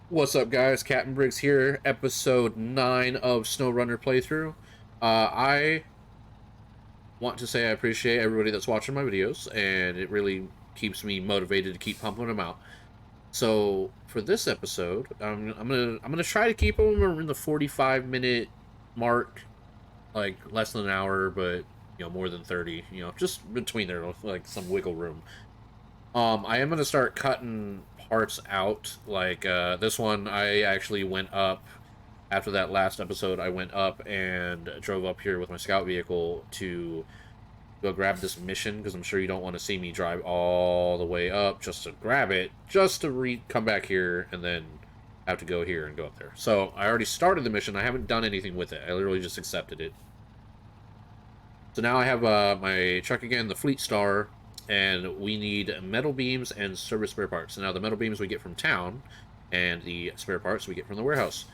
What's up, guys? Captain Briggs here, episode 9 of SnowRunner playthrough. I want to say I appreciate everybody that's watching my videos, and it really keeps me motivated to keep pumping them out. So for this episode, I'm gonna try to keep them in the 45-minute mark, like less than an hour, but more than 30. Just between there, like some wiggle room. I am gonna start cutting parts out. Like this one, I actually went up after that last episode. I went up and drove up here with my scout vehicle to go grab this mission because I'm sure you don't want to see me drive all the way up just to grab it, just to come back here and then have to go here and go up there. So I already started the mission. I haven't done anything with it. I literally just accepted it. So now I have my truck again, the Fleet Star, and we need metal beams and service spare parts. Now the metal beams we get from town, and the spare parts we get from the warehouse.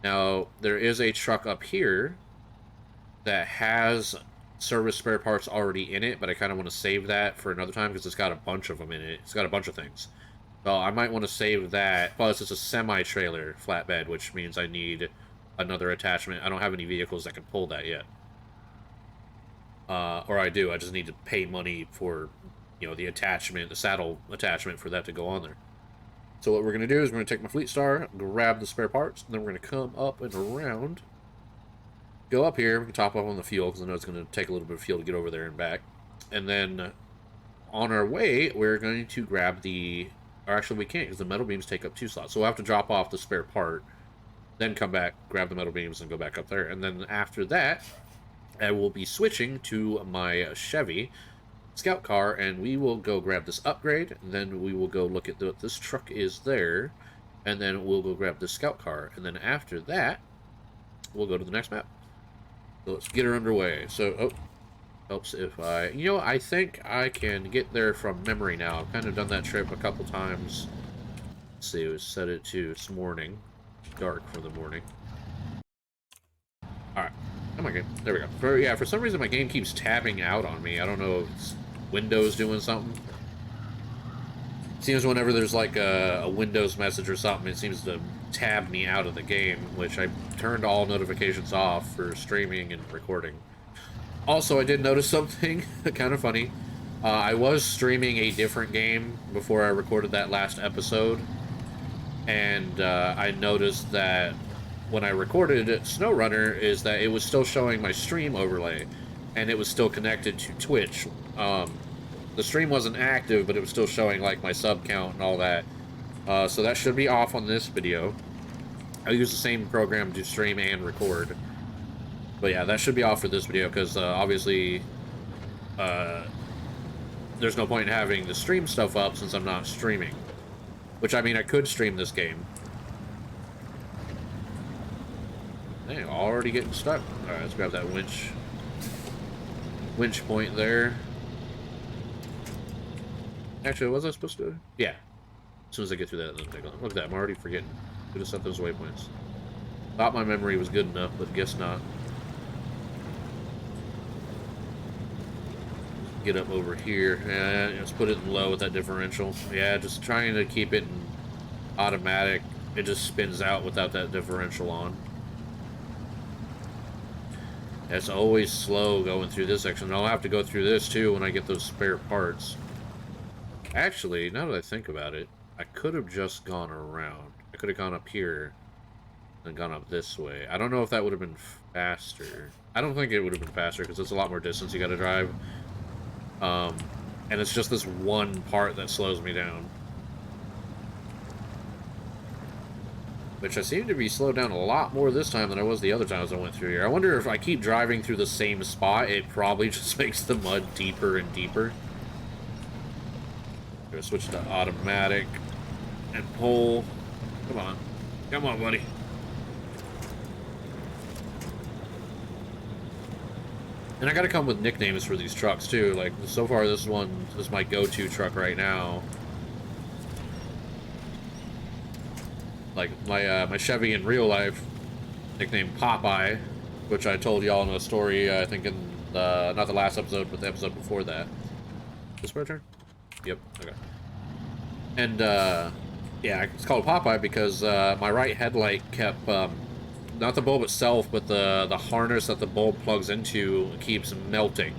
Now there is a truck up here that has service spare parts already in it, but I kind of want to save that for another time because it's got a bunch of them in it. It's got a bunch of things. So I might want to save that. Plus it's a semi-trailer flatbed, which means I need another attachment. I don't have any vehicles that can pull that yet. Or I do. I just need to pay money for, the attachment, the saddle attachment for that to go on there. So what we're going to do is we're going to take my Fleet Star, grab the spare parts, and then we're going to come up and around, go up here, we can top up on the fuel, because I know it's going to take a little bit of fuel to get over there and back. And then on our way, we're going to grab the... Or actually, we can't, because the metal beams take up 2 slots. So we'll have to drop off the spare part, then come back, grab the metal beams, and go back up there. And then after that, I will be switching to my Chevy scout car, and we will go grab this upgrade, and then we will go look at what this truck is there, and then we'll go grab this scout car, and then after that, we'll go to the next map. So let's get her underway. So, oh, helps if I think I can get there from memory now. I've kind of done that trip a couple times. Let's see, we set it to this morning, dark for the morning. Alright. Come on, game. There we go. For some reason my game keeps tabbing out on me. I don't know if it's Windows doing something. Seems whenever there's like a Windows message or something, it seems to tab me out of the game, which I turned all notifications off for streaming and recording. Also, I did notice something kind of funny. I was streaming a different game before I recorded that last episode, and I noticed that when I recorded SnowRunner is that it was still showing my stream overlay, and it was still connected to Twitch. The stream wasn't active, but it was still showing like my sub count and all that. So that should be off on this video. I use the same program to stream and record. But yeah, that should be off for this video because obviously there's no point in having the stream stuff up since I'm not streaming. Which, I mean, I could stream this game. Dang, already getting stuck. Alright, let's grab that winch point there. Actually, was I supposed to? Yeah. As soon as I get through that, then take a look at that. I'm already forgetting. Could have set those waypoints. Thought my memory was good enough, but guess not. Get up over here. Yeah, let's put it in low with that differential. Yeah, just trying to keep it in automatic. It just spins out without that differential on. It's always slow going through this section. I'll have to go through this too when I get those spare parts. Actually, now that I think about it, I could have just gone around. I could have gone up here and gone up this way. I don't know if that would have been faster. I don't think it would have been faster because it's a lot more distance you got to drive. And it's just this one part that slows me down. Which I seem to be slowed down a lot more this time than I was the other times I went through here. I wonder if I keep driving through the same spot, it probably just makes the mud deeper and deeper. I'm gonna switch to automatic and pull. Come on. Come on, buddy. And I gotta come with nicknames for these trucks, too. Like, so far this one is my go-to truck right now. Like, my Chevy in real life, nicknamed Popeye, which I told y'all in a story, I think in the, not the last episode, but the episode before that. This my turn? Yep, okay. And, Yeah, it's called Popeye because my right headlight kept, not the bulb itself, but the harness that the bulb plugs into keeps melting.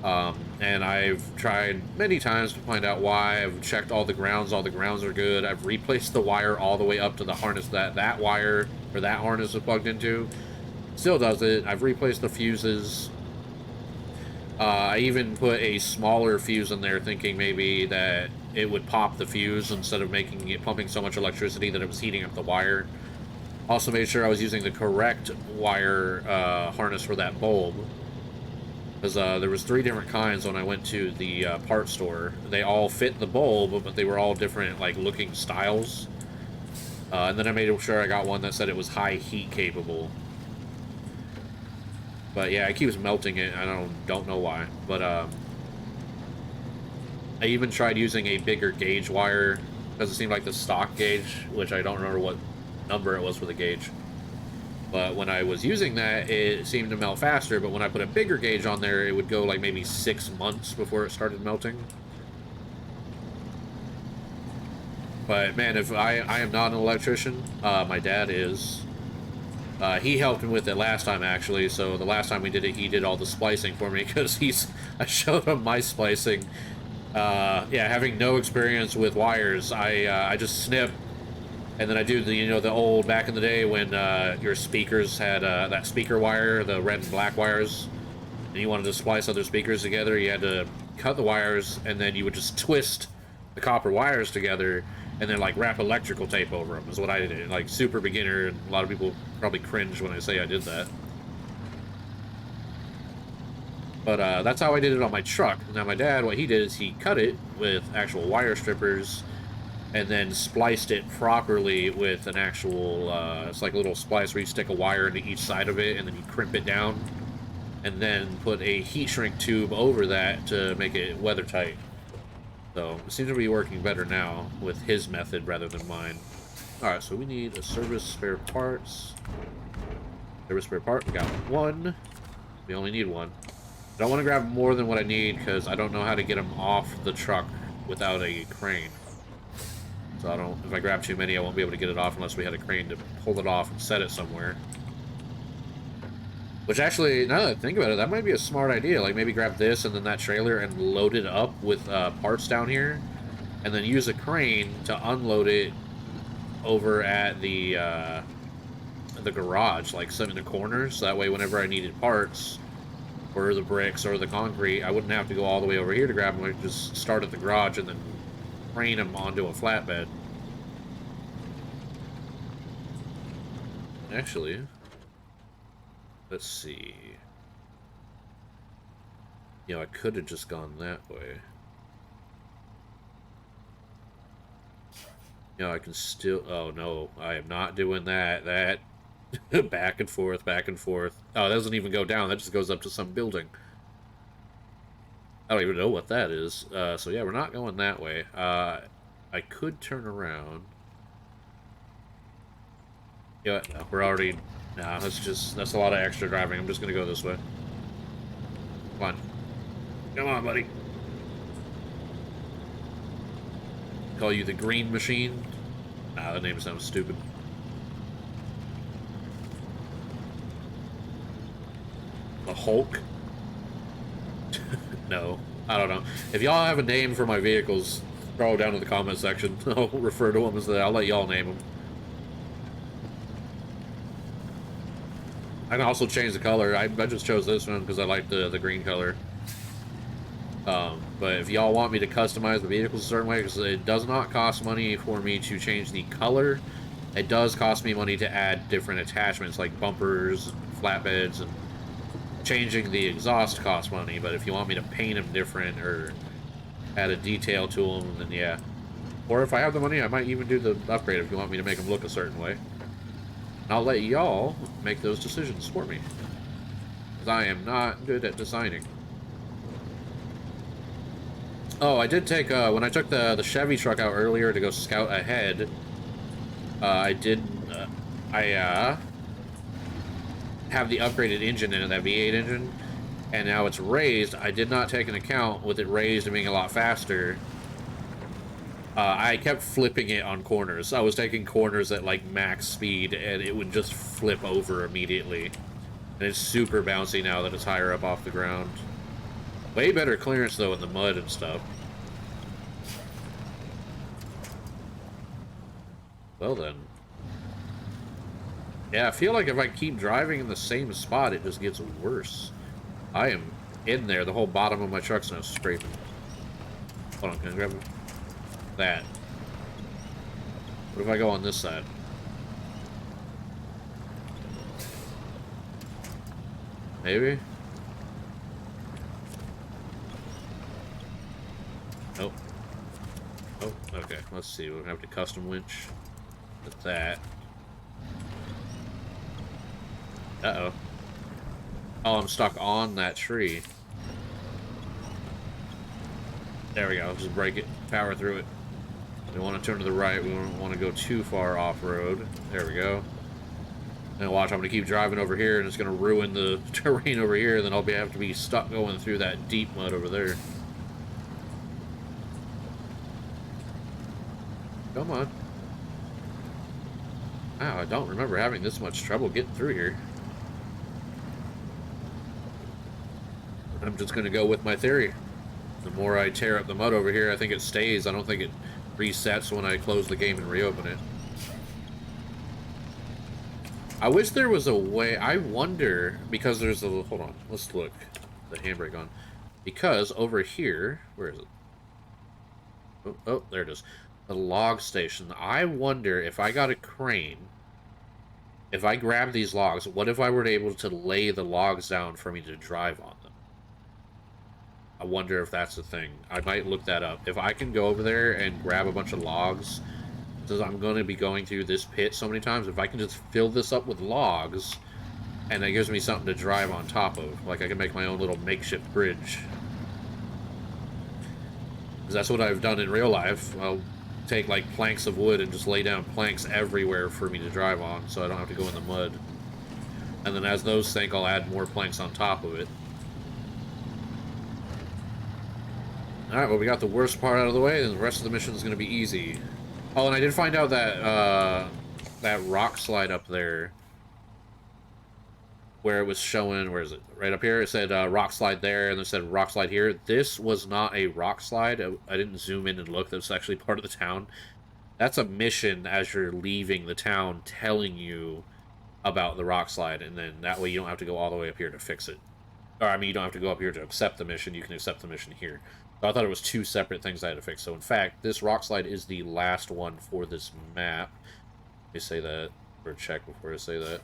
And I've tried many times to find out why. I've checked all the grounds are good. I've replaced the wire all the way up to the harness that wire, or that harness is plugged into. Still does it. I've replaced the fuses. I even put a smaller fuse in there thinking maybe that it would pop the fuse instead of making it pumping so much electricity that it was heating up the wire. Also made sure I was using the correct wire harness for that bulb. Because there was 3 different kinds when I went to the part store. They all fit the bulb, but they were all different, like, looking styles. And then I made sure I got one that said it was high heat capable. But yeah, it keeps melting it. I don't know why. But I even tried using a bigger gauge wire because it seemed like the stock gauge, which I don't remember what number it was for the gauge. But when I was using that, it seemed to melt faster, but when I put a bigger gauge on there, it would go like maybe 6 months before it started melting. But man, if I am not an electrician, my dad is. He helped me with it last time, actually, so the last time we did it, he did all the splicing for me, because I showed him my splicing. Yeah, having no experience with wires, I just snip. And then I do the, the old, back in the day when your speakers had that speaker wire, the red and black wires, and you wanted to splice other speakers together, you had to cut the wires, and then you would just twist the copper wires together, and then, like, wrap electrical tape over them, is what I did. Like, super beginner, and a lot of people probably cringe when I say I did that. But that's how I did it on my truck. Now, my dad, what he did is he cut it with actual wire strippers, and then spliced it properly with an actual, it's like a little splice where you stick a wire into each side of it, and then you crimp it down, and then put a heat shrink tube over that to make it weather tight. So, it seems to be working better now with his method rather than mine. Alright, so we need a service spare parts. Service spare part, we got 1. We only need 1. I don't want to grab more than what I need, because I don't know how to get them off the truck without a crane. So if I grab too many, I won't be able to get it off unless we had a crane to pull it off and set it somewhere. Which actually, now that I think about it, that might be a smart idea. Like, maybe grab this and then that trailer and load it up with parts down here. And then use a crane to unload it over at the garage, like some in the corners. So that way, whenever I needed parts, or the bricks, or the concrete, I wouldn't have to go all the way over here to grab them. I could just start at the garage and then crane them onto a flatbed. Actually, let's see. You know, I could have just gone that way. You know, I can still... Oh, no. I am not doing that. That... back and forth, back and forth. Oh, that doesn't even go down. That just goes up to some building. I don't even know what that is. So, yeah, we're not going that way. I could turn around. Yeah, no, we're already... Nah, that's a lot of extra driving. I'm just gonna go this way. Come on. Come on, buddy. Call you the Green Machine? Nah, that name sounds stupid. The Hulk? No, I don't know. If y'all have a name for my vehicles, throw it down in the comment section. I'll refer to them as that. I'll let y'all name them. I can also change the color. I just chose this one because I like the green color. But if y'all want me to customize the vehicles a certain way, because it does not cost money for me to change the color, it does cost me money to add different attachments like bumpers, flatbeds, and changing the exhaust costs money. But if you want me to paint them different or add a detail to them, then yeah. Or if I have the money, I might even do the upgrade if you want me to make them look a certain way. I'll let y'all make those decisions for me, because I am not good at designing. Oh, I did take, when I took the Chevy truck out earlier to go scout ahead, I have the upgraded engine in it, that V8 engine, and now it's raised. I did not take into account with it raised and being a lot faster. I kept flipping it on corners. I was taking corners at like max speed, and it would just flip over immediately. And it's super bouncy now that it's higher up off the ground. Way better clearance, though, in the mud and stuff. Well, then. Yeah, I feel like if I keep driving in the same spot, it just gets worse. I am in there. The whole bottom of my truck's now scraping. Hold on, can I grab that? What if I go on this side? Maybe? Nope. Oh, okay. Let's see. We'll have to custom winch with that. Uh-oh. Oh, I'm stuck on that tree. There we go. I'll just break it. Power through it. We want to turn to the right. We don't want to go too far off-road. There we go. And watch, I'm going to keep driving over here, and it's going to ruin the terrain over here, and then I'll have to be stuck going through that deep mud over there. Come on. Wow, I don't remember having this much trouble getting through here. I'm just going to go with my theory. The more I tear up the mud over here, I think it stays. I don't think it resets when I close the game and reopen it. I wish there was a way. I wonder, because there's a... Hold on. Let's look. The handbrake on. Because over here... Where is it? Oh, there it is. The log station. I wonder if I got a crane... If I grab these logs, what if I were able to lay the logs down for me to drive on them? I wonder if that's the thing. I might look that up. If I can go over there and grab a bunch of logs, because I'm going to be going through this pit so many times, if I can just fill this up with logs, and that gives me something to drive on top of. Like, I can make my own little makeshift bridge. Because that's what I've done in real life. I'll take, like, planks of wood and just lay down planks everywhere for me to drive on, so I don't have to go in the mud. And then as those sink, I'll add more planks on top of it. Alright, well, we got the worst part out of the way, and the rest of the mission is going to be easy. Oh, and I did find out that, that rock slide up there, where it was showing, where is it? Right up here, it said, rock slide there, and it said rock slide here. This was not a rock slide. I didn't zoom in and look. That was actually part of the town. That's a mission as you're leaving the town telling you about the rock slide, and then that way you don't have to go all the way up here to fix it. Or, I mean, you don't have to go up here to accept the mission. You can accept the mission here. So I thought it was two separate things I had to fix. So in fact, this rock slide is the last one for this map. Let me say that, or check before I say that.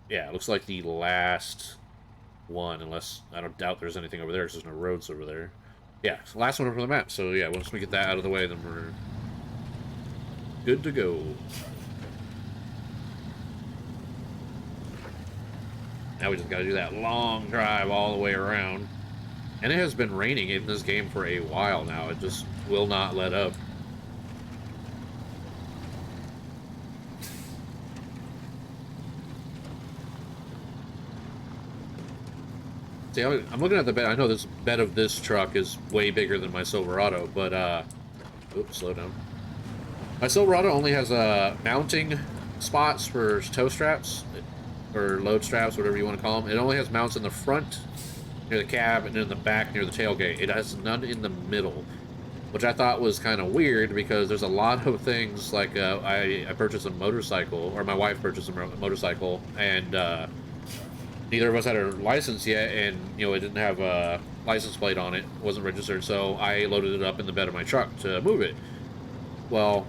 Yeah, it looks like the last one, unless I don't doubt there's anything over there, because there's no roads over there. Yeah, last one for the map. So yeah, once we get that out of the way, then we're good to go. Now we just gotta do that long drive all the way around. And it has been raining in this game for a while now. It just will not let up. See, I'm looking at the bed. I know this bed of this truck is way bigger than my Silverado, but, oops, slow down. My Silverado only has, mounting spots for tow straps, or load straps, whatever you want to call them. It only has mounts in the front, near the cab, and in the back near the tailgate. It has none in the middle, which I thought was kind of weird, because there's a lot of things, like, I purchased a motorcycle, or my wife purchased a motorcycle, and, neither of us had a license yet, and, you know, it didn't have a license plate on it, wasn't registered, so I loaded it up in the bed of my truck to move it. Well,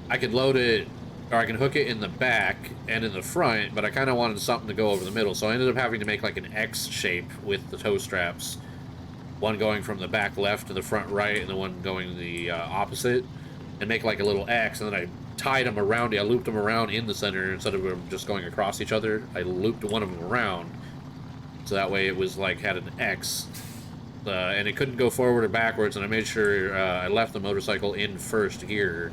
I could load it, or I can hook it in the back and in the front, but I kind of wanted something to go over the middle, so I ended up having to make like an X shape with the tow straps. One going from the back left to the front right, and the one going the opposite, and make like a little X, and then I tied them around it. I looped them around in the center instead of them just going across each other. I looped one of them around, so that way it was like had an X, and it couldn't go forward or backwards, and I made sure I left the motorcycle in first gear,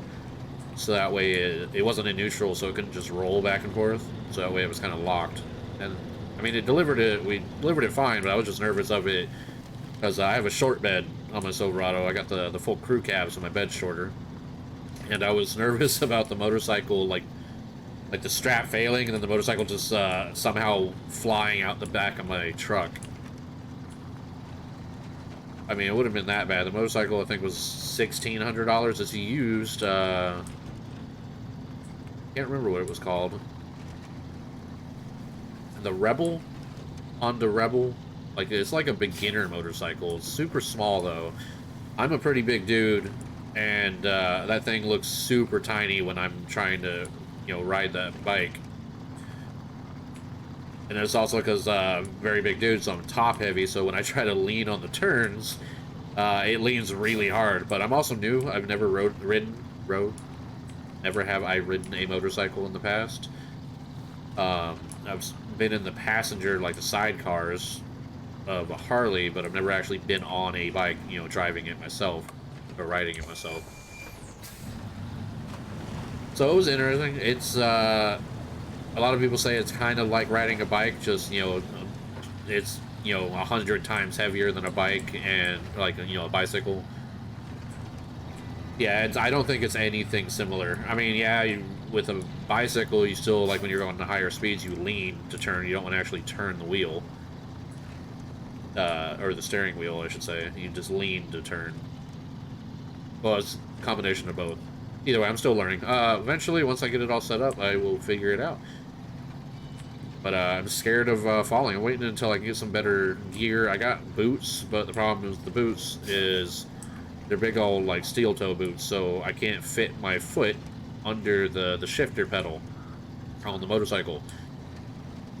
so that way it wasn't in neutral, so it couldn't just roll back and forth. So that way it was kind of locked. And I mean, we delivered it fine, but I was just nervous of it because I have a short bed on my Silverado. I got the full crew cab, so my bed's shorter. And I was nervous about the motorcycle, like the strap failing, and then the motorcycle just somehow flying out the back of my truck. I mean, it would have been that bad. The motorcycle, I think, was $1,600. It's used. Can't remember what it was called. The Rebel? Honda Rebel? Like, it's like a beginner motorcycle. It's super small, though. I'm a pretty big dude, and that thing looks super tiny when I'm trying to, you know, ride that bike. And it's also because very big dude, so I'm top heavy, so when I try to lean on the turns, it leans really hard. But I'm also new. I've never never have I ridden a motorcycle in the past. I've been in the passenger, like the sidecars of a Harley, but I've never actually been on a bike, you know, driving it myself or riding it myself. So it was interesting. It's a lot of people say it's kind of like riding a bike, just, you know, it's, you know, 100 times heavier than a bike and, like, you know, a bicycle. Yeah, I don't think it's anything similar. I mean, yeah, with a bicycle, you still, like, when you're going to higher speeds, you lean to turn. You don't want to actually turn the wheel. Or the steering wheel, I should say. You just lean to turn. Well, it's a combination of both. Either way, I'm still learning. Eventually, once I get it all set up, I will figure it out. But I'm scared of falling. I'm waiting until I can get some better gear. I got boots, but the problem with the boots is they're big old, like, steel toe boots, so I can't fit my foot under the shifter pedal on the motorcycle.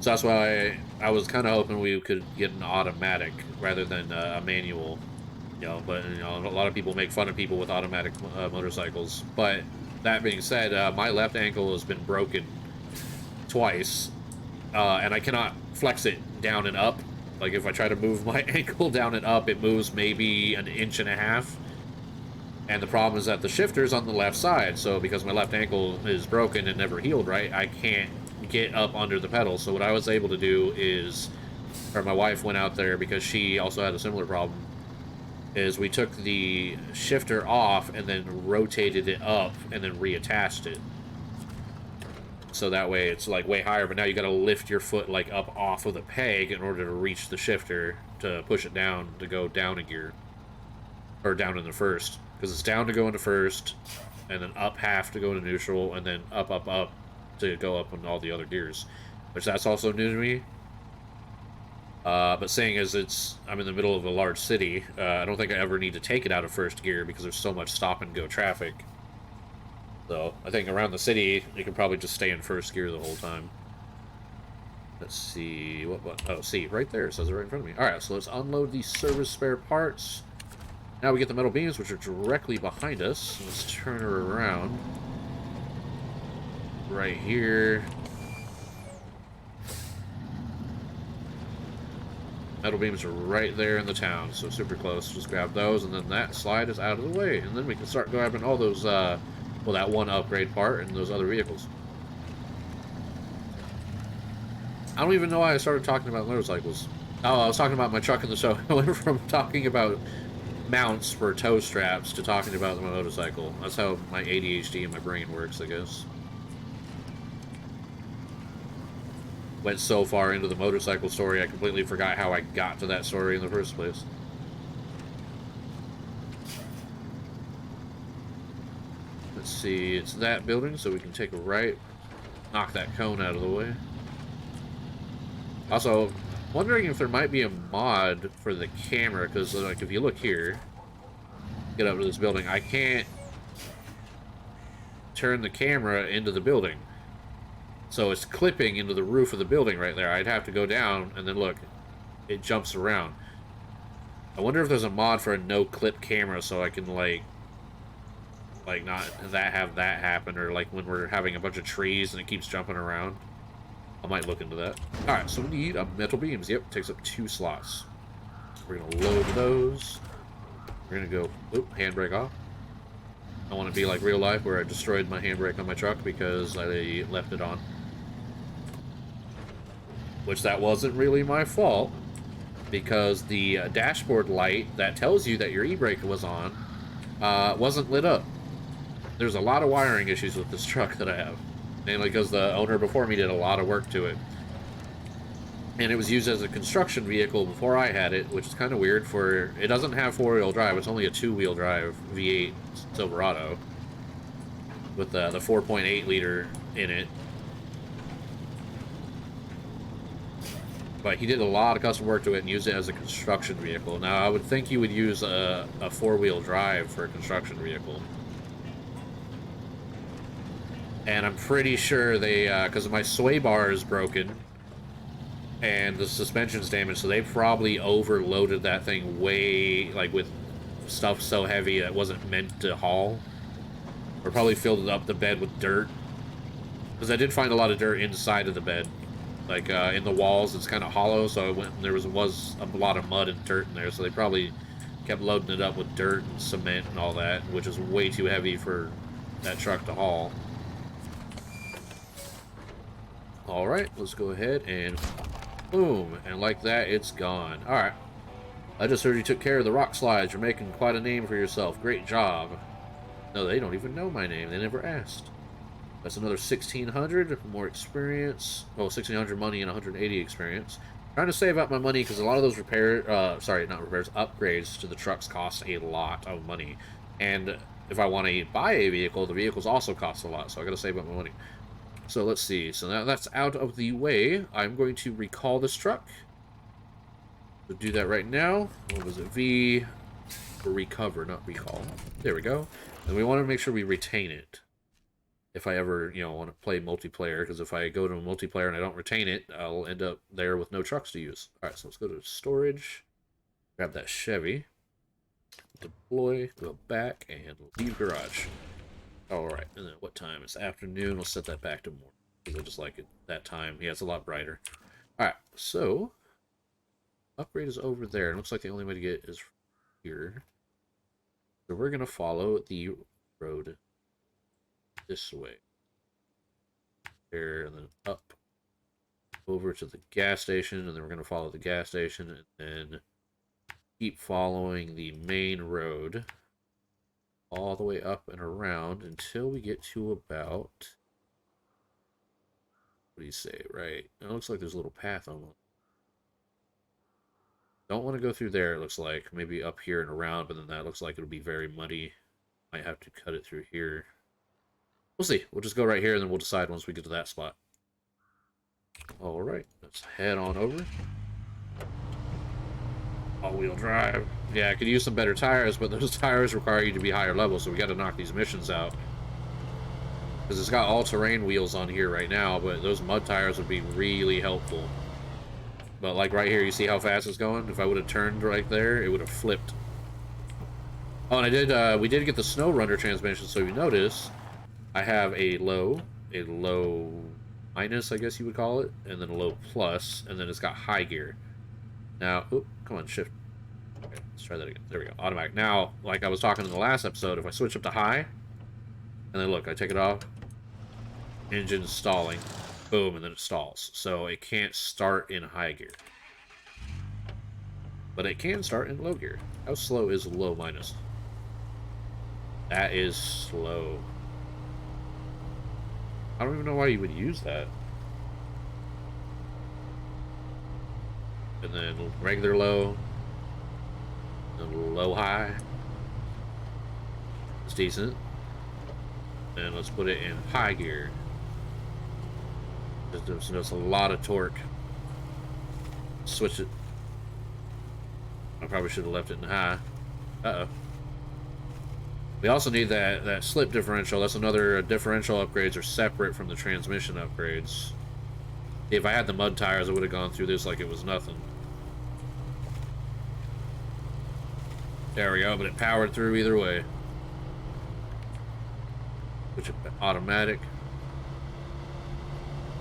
So that's why I was kind of hoping we could get an automatic rather than a manual. You know, but, you know, a lot of people make fun of people with automatic motorcycles. But that being said, my left ankle has been broken twice, and I cannot flex it down and up. Like, if I try to move my ankle down and up, it moves maybe an inch and a half. And the problem is that the shifter's on the left side, so because my left ankle is broken and never healed right, I can't get up under the pedal. So what I was able to do is, or my wife went out there because she also had a similar problem, is we took the shifter off and then rotated it up and then reattached it. So that way it's like way higher, but now you gotta lift your foot like up off of the peg in order to reach the shifter to push it down to go down a gear. Or down in the first. Because it's down to go into first, and then up half to go into neutral, and then up, up, up to go up in all the other gears. Which that's also new to me. But seeing as I'm in the middle of a large city, I don't think I ever need to take it out of first gear because there's so much stop and go traffic. So I think around the city, you can probably just stay in first gear the whole time. Let's see, oh, see, right there, it says it right in front of me. Alright, so let's unload these service spare parts. Now we get the metal beams, which are directly behind us. Let's turn her around. Right here. Metal beams are right there in the town, so super close. Just grab those, and then that slide is out of the way. And then we can start grabbing all those, well, that one upgrade part and those other vehicles. I don't even know why I started talking about motorcycles. Oh, I was talking about my truck in the show. I went from talking about mounts for tow straps to talking about my motorcycle. That's how my ADHD in my brain works, I guess. Went so far into the motorcycle story, I completely forgot how I got to that story in the first place. Let's see, it's that building, so we can take a right, knock that cone out of the way. Also, wondering if there might be a mod for the camera, because, like, if you look here, get up to this building, I can't turn the camera into the building. So it's clipping into the roof of the building right there. I'd have to go down, and then look, it jumps around. I wonder if there's a mod for a no-clip camera so I can, like not have that happen, or, like, when we're having a bunch of trees and it keeps jumping around. I might look into that. Alright, so we need a metal beams. Yep, takes up 2 slots. We're going to load those. We're going to go, oop, handbrake off. I want to be like real life where I destroyed my handbrake on my truck because I left it on. Which that wasn't really my fault. because the dashboard light that tells you that your e-brake was on wasn't lit up. There's a lot of wiring issues with this truck that I have, mainly because the owner before me did a lot of work to it. And it was used as a construction vehicle before I had it, which is kind of weird for... It doesn't have four-wheel drive, it's only a two-wheel drive V8 Silverado with the 4.8 liter in it. But he did a lot of custom work to it and used it as a construction vehicle. Now, I would think you would use a four-wheel drive for a construction vehicle. And I'm pretty sure they... because my sway bar is broken and the suspension's damaged, so they probably overloaded that thing way, like, with stuff so heavy that wasn't meant to haul. Or probably filled up the bed with dirt. Because I did find a lot of dirt inside of the bed. Like, in the walls, it's kind of hollow, so there was a lot of mud and dirt in there, so they probably kept loading it up with dirt and cement and all that, which is way too heavy for that truck to haul. Alright, let's go ahead and... boom, and like that, it's gone. Alright. I just heard you took care of the rock slides. You're making quite a name for yourself. Great job. No, they don't even know my name. They never asked. That's another 1,600. More experience. Oh, 1,600 money and 180 experience. Trying to save up my money because a lot of those upgrades to the trucks cost a lot of money. And if I want to buy a vehicle, the vehicles also cost a lot. So I got to save up my money. So let's see. So now that's out of the way. I'm going to recall this truck. We'll do that right now. What was it? V for recover, not recall. There we go. And we want to make sure we retain it. If I ever, want to play multiplayer, because if I go to a multiplayer and I don't retain it, I'll end up there with no trucks to use. Alright, so let's go to storage. Grab that Chevy. Deploy, go back, and leave garage. Alright, and then what time? It's afternoon. We'll set that back to morning, because I just like it that time. Yeah, it's a lot brighter. Alright, so upgrade is over there. It looks like the only way to get is here. So we're going to follow the road this way. There, and then up over to the gas station, and then we're going to follow the gas station, and then keep following the main road all the way up and around until we get to about... what do you say, right? It looks like there's a little path on one. Don't want to go through there, it looks like. Maybe up here and around, but then that looks like it'll be very muddy. Might have to cut it through here. We'll see. We'll just go right here, and then we'll decide once we get to that spot. Alright, let's head on over. All-wheel drive. Yeah, I could use some better tires, but those tires require you to be higher level, so we got to knock these missions out. Because it's got all-terrain wheels on here right now, but those mud tires would be really helpful. But like right here, you see how fast it's going? If I would have turned right there, it would have flipped. Oh, and we did get the SnowRunner transmission, so you notice I have a low minus, I guess you would call it, and then a low plus, and then it's got high gear. Now, oop, come on, shift. Okay, let's try that again. There we go, automatic. Now, like I was talking in the last episode, if I switch up to high, and then look, I take it off, engine stalling, boom, and then it stalls. So it can't start in high gear. But it can start in low gear. How slow is low minus? That is slow. I don't even know why you would use that. And then regular low. And low high. It's decent. And let's put it in high gear. There's a lot of torque. Switch it. I probably should have left it in high. Uh-oh. We also need that slip differential. That's another differential upgrades are separate from the transmission upgrades. If I had the mud tires, I would have gone through this like it was nothing. There we go, but it powered through either way. Which is automatic.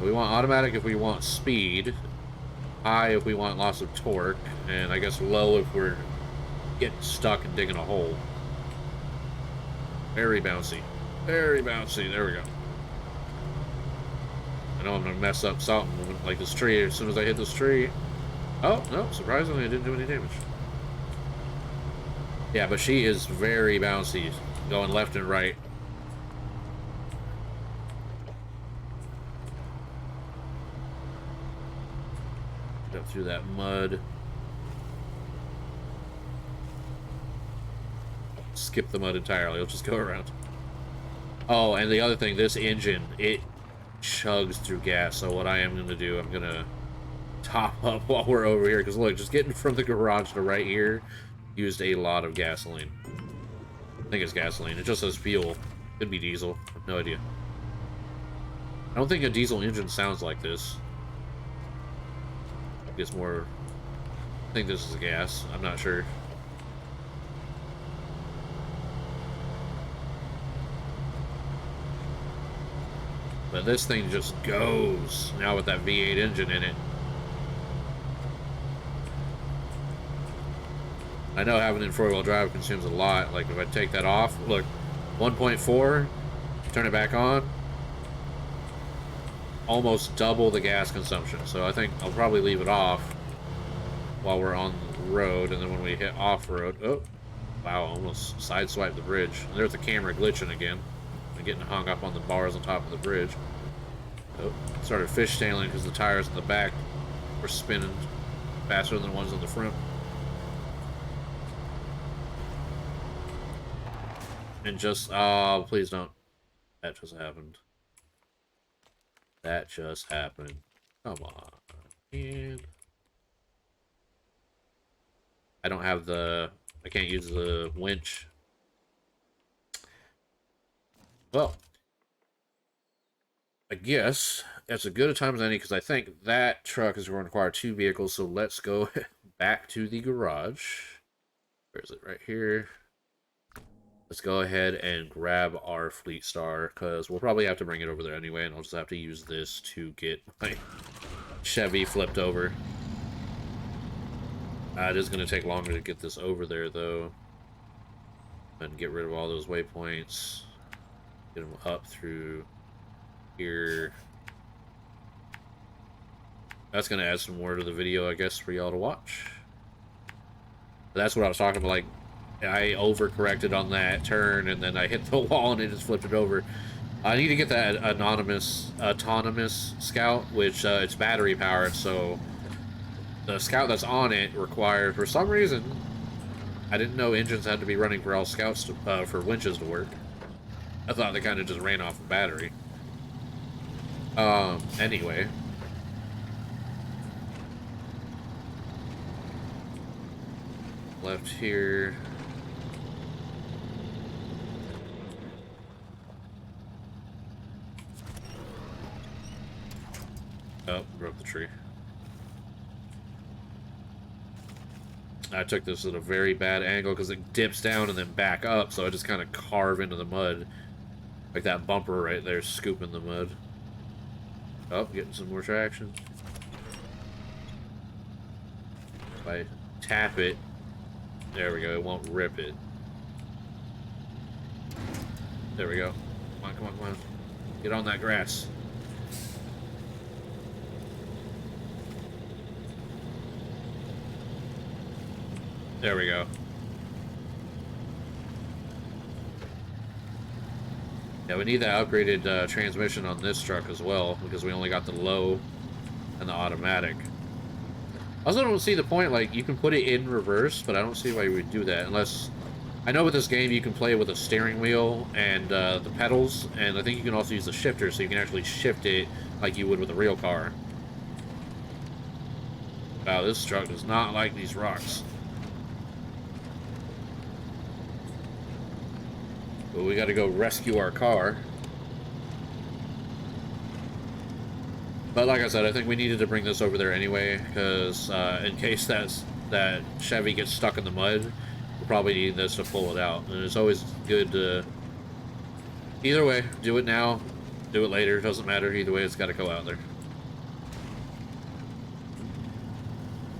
We want automatic if we want speed. High if we want lots of torque. And I guess low if we're getting stuck and digging a hole. Very bouncy. Very bouncy. There we go. I know I'm going to mess up something like this tree as soon as I hit this tree. Oh, no, surprisingly, it didn't do any damage. Yeah, but she is very bouncy, going left and right. Up through that mud. Skip the mud entirely. Let's just go around. Oh, and the other thing, this engine, it chugs through gas. So what I am going to do, I'm going to top up while we're over here. Because look, just getting from the garage to right here used a lot of gasoline. I think it's gasoline. It just says fuel. Could be diesel. I have no idea. I don't think a diesel engine sounds like this. It's more... I think this is gas. I'm not sure. But this thing just goes now with that V8 engine in it. I know having it in four-wheel drive consumes a lot. Like if I take that off, look, 1.4, turn it back on, almost double the gas consumption. So I think I'll probably leave it off while we're on the road, and then when we hit off-road, oh, wow, almost sideswiped the bridge. And there's the camera glitching again. I'm getting hung up on the bars on top of the bridge. Oh, started fishtailing because the tires in the back were spinning faster than the ones in the front. And just, oh, please don't. That just happened. That just happened. Come on. And I don't have the, I can't use the winch. Well, I guess that's as good a time as any because I think that truck is going to require two vehicles. So let's go back to the garage. Where is it? Right here. Let's go ahead and grab our Fleet Star because we'll probably have to bring it over there anyway, and I'll just have to use this to get my Chevy flipped over. It is going to take longer to get this over there, though. And get rid of all those waypoints. Get them up through here. That's going to add some more to the video, I guess, for y'all to watch. But that's what I was talking about, like, I overcorrected on that turn, and then I hit the wall, and it just flipped it over. I need to get that autonomous Scout, which it's battery powered, so the Scout that's on it required, for some reason, I didn't know engines had to be running for all Scouts to, for winches to work. I thought they kind of just ran off of battery. Anyway. Left here. Oh, broke the tree. I took this at a very bad angle because it dips down and then back up, so I just kind of carve into the mud. Like that bumper right there, scooping the mud. Oh, getting some more traction. If I tap it, there we go, it won't rip it. There we go. Come on, come on, come on. Get on that grass. There we go. Yeah, we need that upgraded transmission on this truck as well, because we only got the low and the automatic. I also don't see the point, like, you can put it in reverse, but I don't see why you would do that, unless... I know with this game you can play with a steering wheel and the pedals, and I think you can also use the shifter, so you can actually shift it like you would with a real car. Wow, this truck does not like these rocks. But we gotta go rescue our car. But like I said, I think we needed to bring this over there anyway, because in case that Chevy gets stuck in the mud, we'll probably need this to pull it out. And it's always good to... Either way, do it now, do it later, doesn't matter. Either way, it's gotta go out there.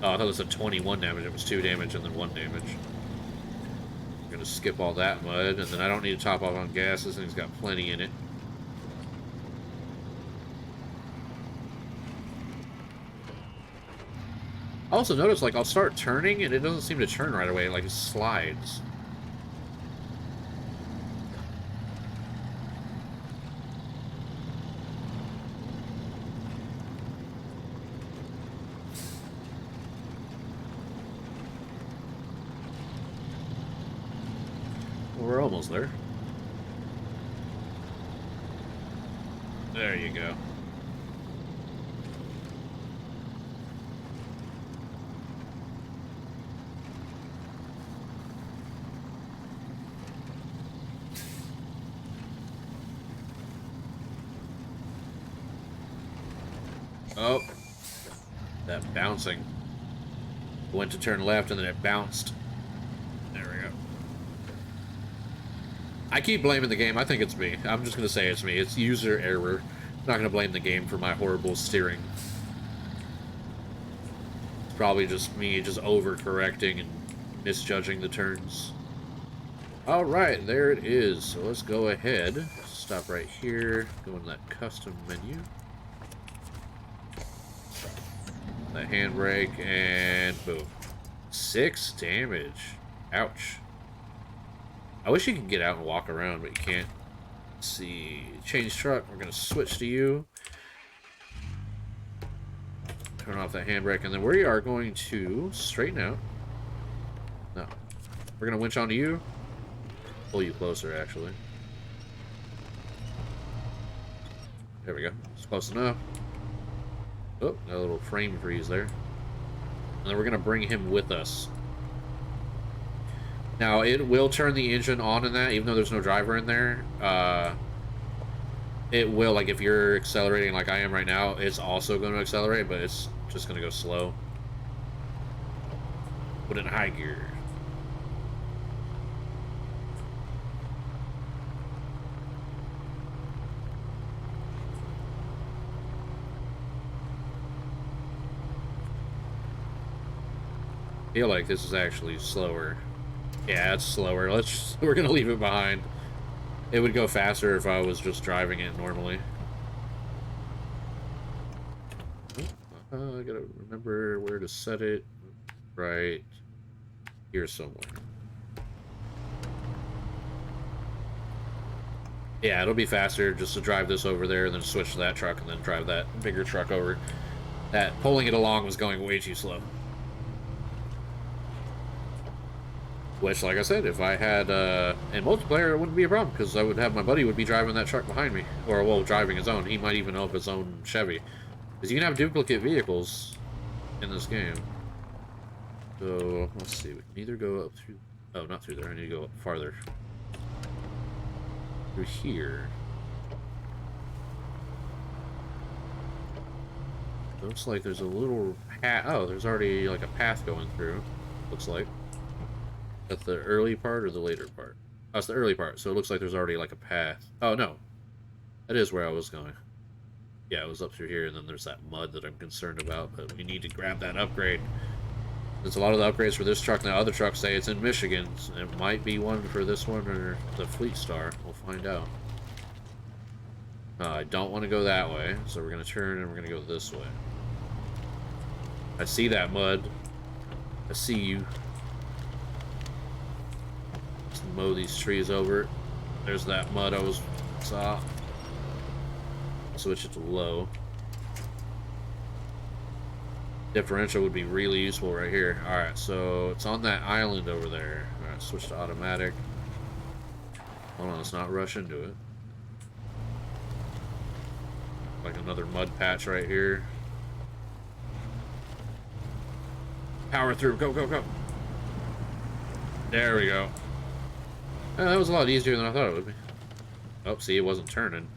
Oh, I thought it said 21 damage. It was 2 damage and then 1 damage. Gonna skip all that mud, and then I don't need to top off on gas. This thing's got plenty in it. I also noticed, like, I'll start turning, and it doesn't seem to turn right away. Like, it slides. Well, we're almost there. There you go. Oh, that bouncing. Went to turn left and then it bounced. There we go. I keep blaming the game. I think it's me. I'm just going to say it's me. It's user error. I'm not going to blame the game for my horrible steering. It's probably just me just overcorrecting and misjudging the turns. Alright, there it is. So let's go ahead. Stop right here. Go in that custom menu. That handbrake, and boom. 6 damage. Ouch. I wish you could get out and walk around, but you can't. Let's see. Change truck. We're going to switch to you. Turn off that handbrake, and then we are going to straighten out. No. We're going to winch onto you. Pull you closer, actually. There we go. It's close enough. Oh, got a little frame freeze there. And then we're going to bring him with us. Now, it will turn the engine on in that, even though there's no driver in there. It will, like, if you're accelerating like I am right now, it's also going to accelerate, but it's just going to go slow. Put it in high gear. I feel like this is actually slower. Yeah, it's slower. We're gonna leave it behind. It would go faster if I was just driving it normally. I gotta remember where to set it. Right here somewhere. Yeah, it'll be faster just to drive this over there and then switch to that truck and then drive that bigger truck over. That pulling it along was going way too slow. Which, like I said, if I had in multiplayer, it wouldn't be a problem because I would have my buddy would be driving that truck behind me, or well, driving his own. He might even have his own Chevy, because you can have duplicate vehicles in this game. So let's see. We can either go up through. Oh, not through there. I need to go up farther. Through here. Looks like there's a little path. Oh, there's already like a path going through. Looks like. That's the early part or the later part? Oh, it's the early part, so it looks like there's already like a path. Oh, no. That is where I was going. Yeah, it was up through here, and then there's that mud that I'm concerned about, but we need to grab that upgrade. There's a lot of the upgrades for this truck now. Other trucks say it's in Michigan. So it might be one for this one or the Fleet Star. We'll find out. I don't want to go that way, so we're going to turn and we're going to go this way. I see that mud. I see you. Mow these trees over. There's that mud I saw. Switch it to low. Differential would be really useful right here. Alright, so it's on that island over there. Alright, switch to automatic. Hold on, let's not rush into it. Like another mud patch right here. Power through. Go, go, go. There we go. That was a lot easier than I thought it would be. Oh, see, it wasn't turning.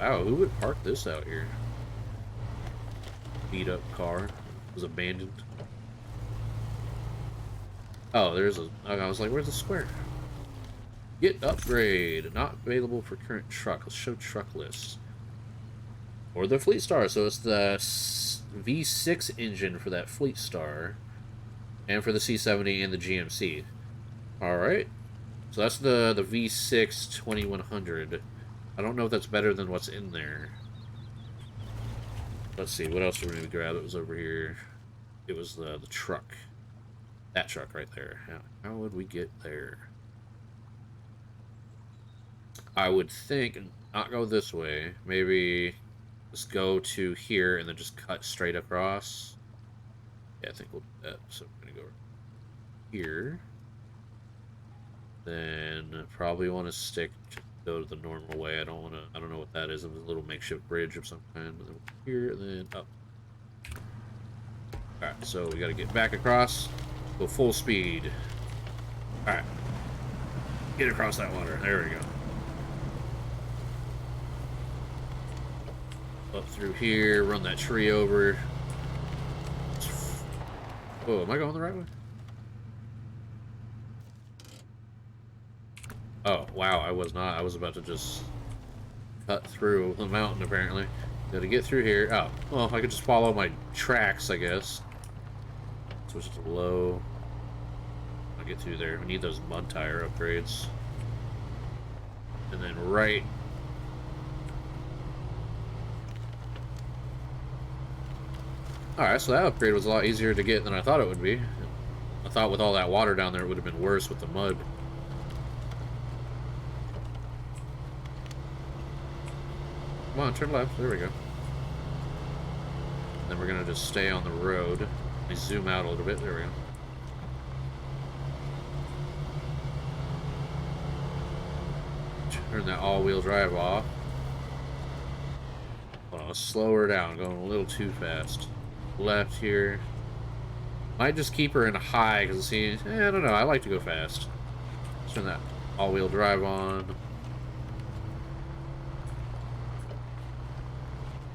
Wow, who would park this out here? Beat up car. It was abandoned. Oh, there's a... I was like, where's the square? Get upgrade. Not available for current truck. Let's show truck list. Or the Fleet Star. So it's the V6 engine for that Fleet Star. And for the C70 and the GMC. Alright. So that's the V6 2100. I don't know if that's better than what's in there. Let's see, what else do we need to grab that was over here? It was the truck. That truck right there. How would we get there? I would think not go this way. Maybe just go to here and then just cut straight across. Yeah, I think we'll do that. So we're gonna go here. Then probably want to stick to go the normal way. I don't know what that is. It was a little makeshift bridge of some kind. But then here and then up. Alright, so we gotta get back across. Go full speed. Alright. Get across that water. There we go. Up through here, run that tree over. Oh, am I going the right way? Oh, wow, I was not. I was about to just cut through the mountain, apparently. Gotta get through here. Oh, well, I could just follow my tracks, I guess. Switch to low. I'll get through there. We need those mud tire upgrades. And then right. Alright, so that upgrade was a lot easier to get than I thought it would be. I thought with all that water down there it would have been worse with the mud. Come on, turn left. There we go. Then we're going to just stay on the road. Let me zoom out a little bit. There we go. Turn that all-wheel drive off. Hold on, let's slow her down. Going a little too fast. Left here. Might just keep her in high because see, I don't know. I like to go fast. Let's turn that all-wheel drive on.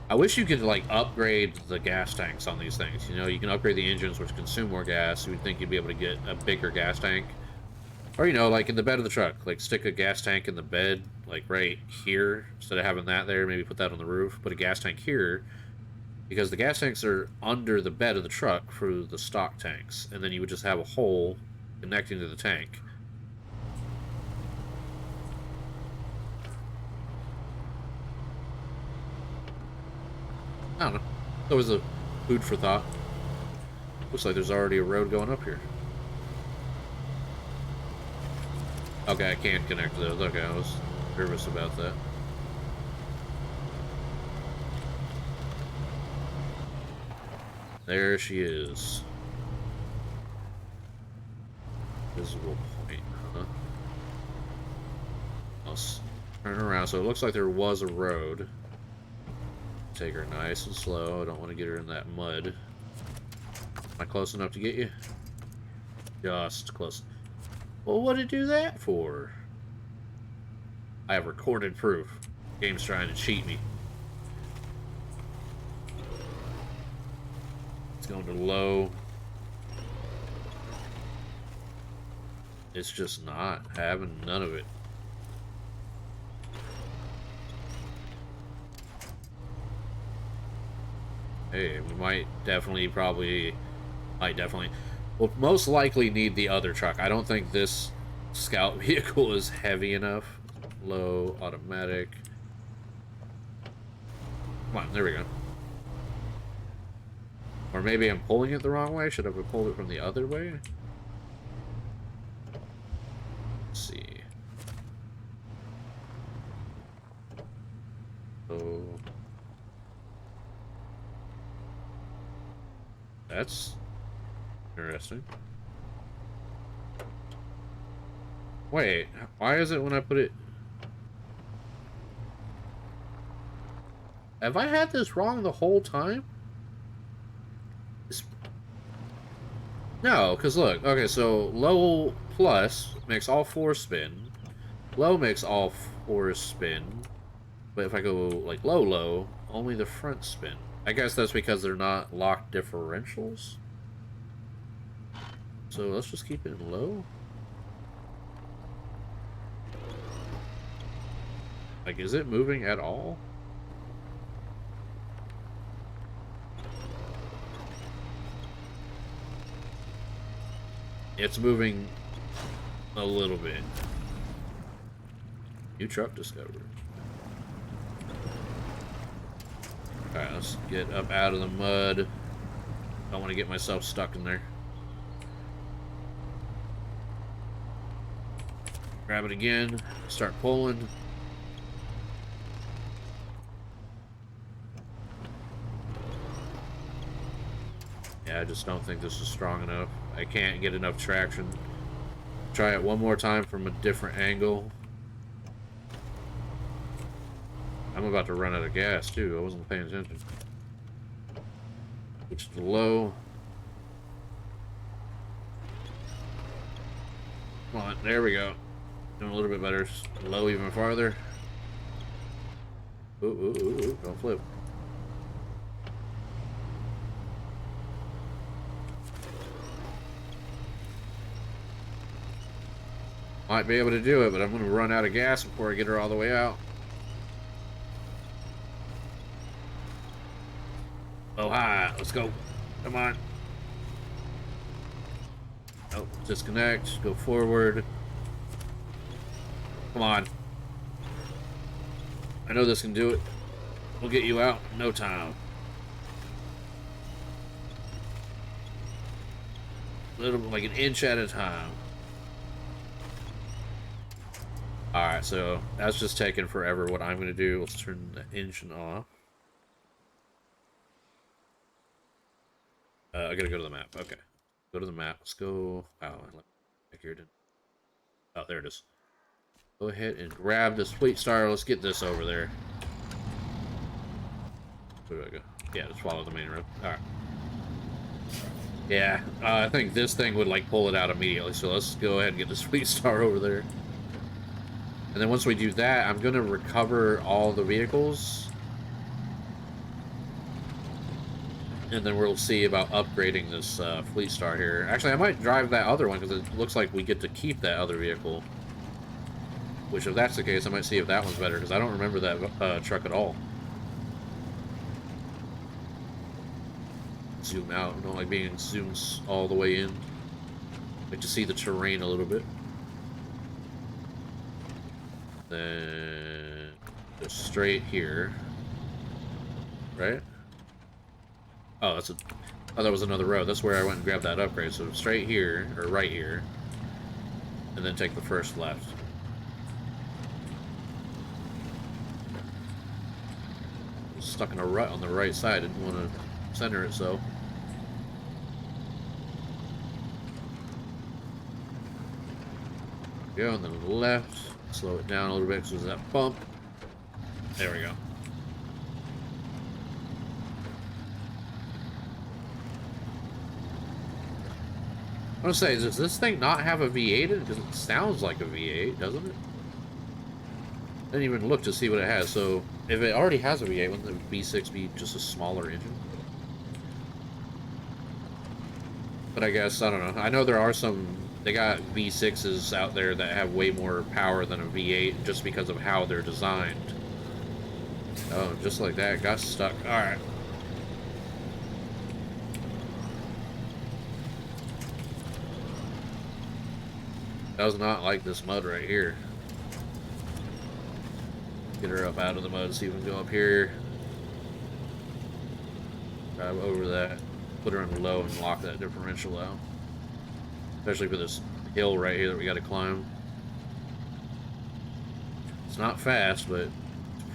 I wish you could like upgrade the gas tanks on these things. You know, you can upgrade the engines, which consume more gas. You would think you'd be able to get a bigger gas tank, or you know, like in the bed of the truck, like stick a gas tank in the bed, like right here, instead of having that there. Maybe put that on the roof. Put a gas tank here. Because the gas tanks are under the bed of the truck for the stock tanks. And then you would just have a hole connecting to the tank. I don't know. That was a food for thought. Looks like there's already a road going up here. Okay, I can't connect those. Okay, I was nervous about that. There she is. Visible point, huh? I'll turn around. So it looks like there was a road. Take her nice and slow. I don't want to get her in that mud. Am I close enough to get you? Just close. Well, what did it do that for? I have recorded proof. Game's trying to cheat me. Going to low. It's just not having none of it. Hey, we might definitely, we'll most likely need the other truck. I don't think this scout vehicle is heavy enough. Low, automatic. Come on, there we go. Or maybe I'm pulling it the wrong way. Should I have pulled it from the other way? Let's see. So that's interesting. Wait, why is it when I put it... Have I had this wrong the whole time? No, because look, okay, so low plus makes all four spin. Low makes all four spin. But if I go like low, only the front spin. I guess that's because they're not locked differentials. So let's just keep it in low. Like, is it moving at all? It's moving a little bit. New truck discovered. Alright, let's get up out of the mud. Don't want to get myself stuck in there. Grab it again. Start pulling. Yeah, I just don't think this is strong enough. I can't get enough traction. Try it one more time from a different angle. I'm about to run out of gas, too. I wasn't paying attention. Switch to low. Come on, there we go. Doing a little bit better. Low even farther. Ooh, ooh, ooh, ooh. Don't flip. Might be able to do it, but I'm going to run out of gas before I get her all the way out. Oh, hi. Let's go. Come on. Oh, disconnect. Go forward. Come on. I know this can do it. We'll get you out in no time. Little like an inch at a time. Alright, so that's just taking forever. What I'm going to do, let's turn the engine off. I gotta go to the map. Okay. Go to the map. Let's go. Oh, here. Oh, there it is. Go ahead and grab this Fleet Star. Let's get this over there. Where do I go? Yeah, just follow the main road. Alright. Yeah, I think this thing would, like, pull it out immediately. So let's go ahead and get this Fleet Star over there. And then once we do that, I'm going to recover all the vehicles. And then we'll see about upgrading this Fleet Star here. Actually, I might drive that other one because it looks like we get to keep that other vehicle. Which, if that's the case, I might see if that one's better because I don't remember that truck at all. Zoom out. I don't like being zoomed all the way in. I like to see the terrain a little bit. Then just straight here. Right? Oh, that's a... Oh, that was another road. That's where I went and grabbed that upgrade. So straight here, or right here. And then take the first left. Stuck in a rut on the right side. Didn't want to center it, so... Go, and then to the left. Slow it down a little bit because there's that bump. There we go. I want to say, does this thing not have a V8 in it? Because it sounds like a V8, doesn't it? Didn't even look to see what it has. So, if it already has a V8, wouldn't the V6 be just a smaller engine? But I guess, I don't know. I know there are some... They got V6s out there that have way more power than a V8 just because of how they're designed. Oh, just like that. Got stuck. Alright. Does not like this mud right here. Get her up out of the mud. See if we can go up here. Drive over that. Put her in low and lock that differential out. Especially for this hill right here that we got to climb. It's not fast, but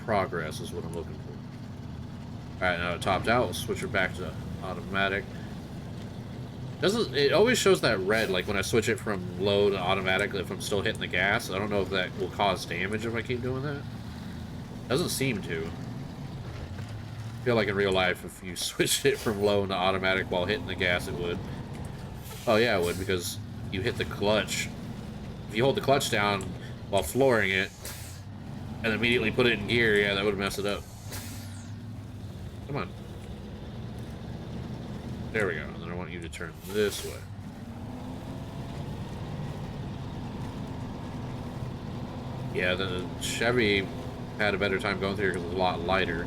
progress is what I'm looking for. Alright, now it topped out. We'll switch her back to automatic. It always shows that red, like when I switch it from low to automatic, if I'm still hitting the gas. I don't know if that will cause damage if I keep doing that. Doesn't seem to. I feel like in real life, if you switch it from low to automatic while hitting the gas, it would. Oh yeah, it would, because you hit the clutch. If you hold the clutch down while flooring it, and immediately put it in gear, yeah, that would mess it up. Come on. There we go. And then I want you to turn this way. Yeah, the Chevy had a better time going through here because it's a lot lighter.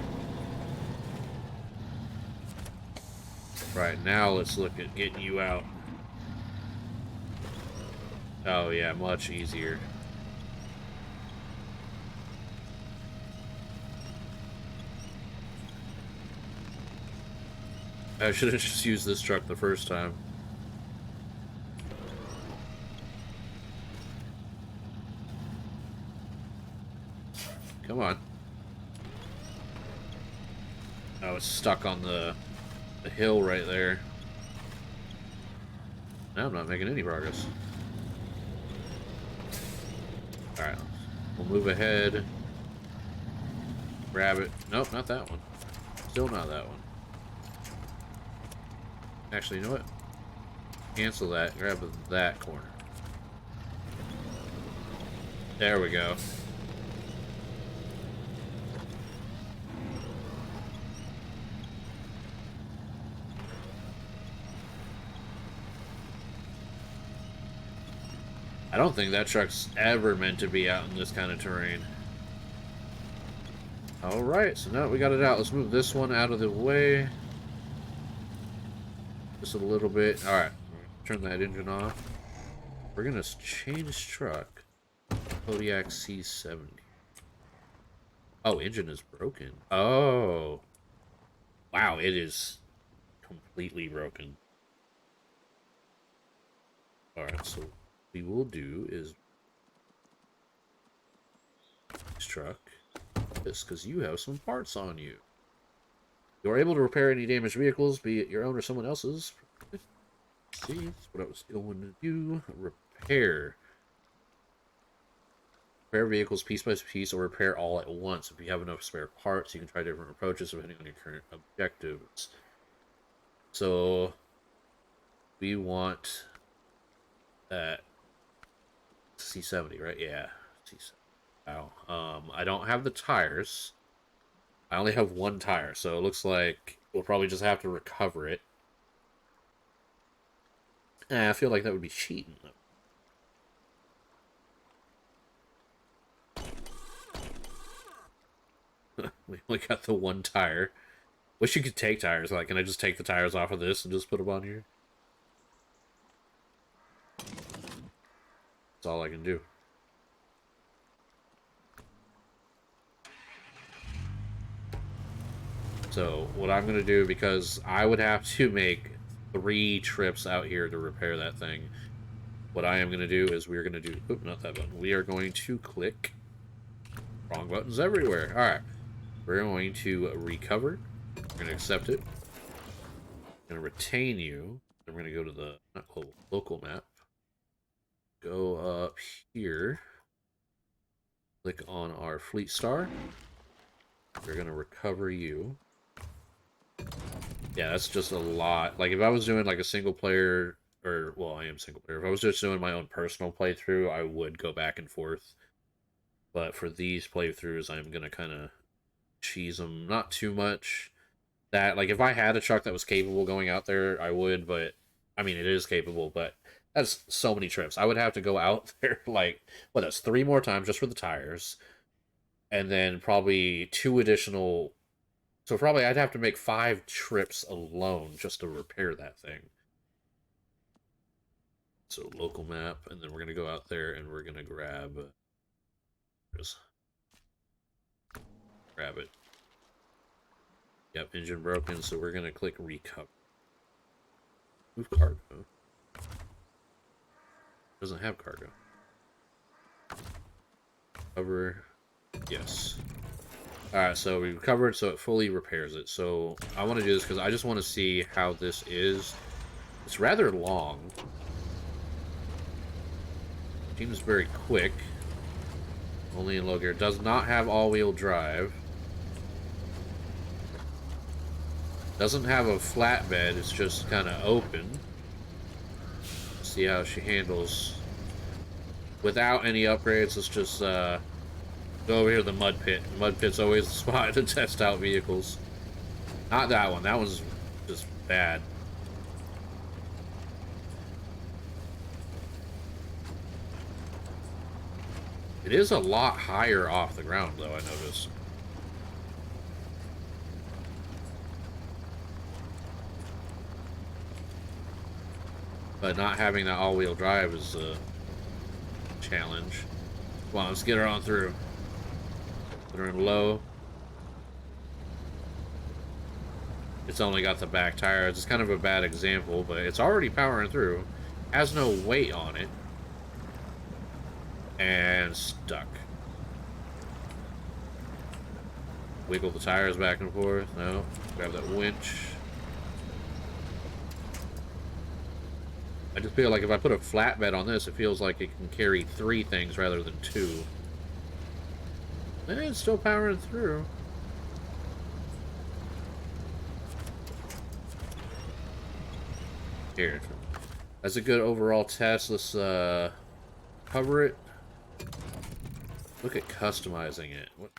Right, now let's look at getting you out. Oh yeah, much easier. I should have just used this truck the first time. Come on. Oh, it's stuck on the hill right there. Now I'm not making any progress. Alright. We'll move ahead. Grab it. Nope, not that one. Still not that one. Actually, you know what? Cancel that. Grab that corner. There we go. I don't think that truck's ever meant to be out in this kind of terrain. Alright, so now we got it out. Let's move this one out of the way. Just a little bit. Alright, turn that engine off. We're gonna change truck. Kodiak C70. Oh, engine is broken. Oh. Wow, it is completely broken. Alright, so what we will do is this truck. This, because you have some parts on you. You are able to repair any damaged vehicles, be it your own or someone else's. See, that's what I was going to do. Repair. Repair vehicles piece by piece or repair all at once. If you have enough spare parts, you can try different approaches depending on your current objectives. So, we want that C70, right? Yeah, C70. Wow. I don't have the tires. I only have one tire, so it looks like we'll probably just have to recover it. I feel like that would be cheating, though. We only got the one tire. Wish you could take tires. Like, can I just take the tires off of this and just put them on here? That's all I can do. So, what I'm going to do, because I would have to make 3 trips out here to repair that thing, what I am going to do is we're going to do... Oop, not that button. We are going to click... Wrong buttons everywhere. Alright. We're going to recover. We're going to accept it. We're going to retain you. Then we're going to go to the not global, local map. Go up here. Click on our fleet star. We're going to recover you. Yeah, that's just a lot. Like, if I was doing, like, a single player, or, well, I am single player. If I was just doing my own personal playthrough, I would go back and forth. But for these playthroughs, I'm going to kind of cheese them. Not too much. That, like, if I had a truck that was capable going out there, I would, but, I mean, it is capable, but that's so many trips. I would have to go out there, like, well, that's 3 more times just for the tires. And then probably 2 additional... So probably I'd have to make 5 trips alone just to repair that thing. So local map, and then we're going to go out there and we're going to grab... Grab it. Yep, engine broken, so we're going to click recover. Move cargo. Doesn't have cargo. Cover. Yes. Alright, so we recovered, so it fully repairs it. So I want to do this because I just want to see how this is. It's rather long. Seems very quick. Only in low gear. Does not have all-wheel drive. Doesn't have a flatbed. It's just kind of open. See how she handles. Without any upgrades, let's just go over here to the mud pit. The mud pit's always the spot to test out vehicles. Not that one. That one's just bad. It is a lot higher off the ground, though, I noticed. But not having that all-wheel drive is a challenge. Come on, let's get her on through. Put her in low. It's only got the back tires. It's kind of a bad example, but it's already powering through. Has no weight on it. And stuck. Wiggle the tires back and forth. No. Grab that winch. I just feel like if I put a flatbed on this, it feels like it can carry 3 things rather than 2. And it's still powering through. Here. That's a good overall test. Let's cover it. Look at customizing it. What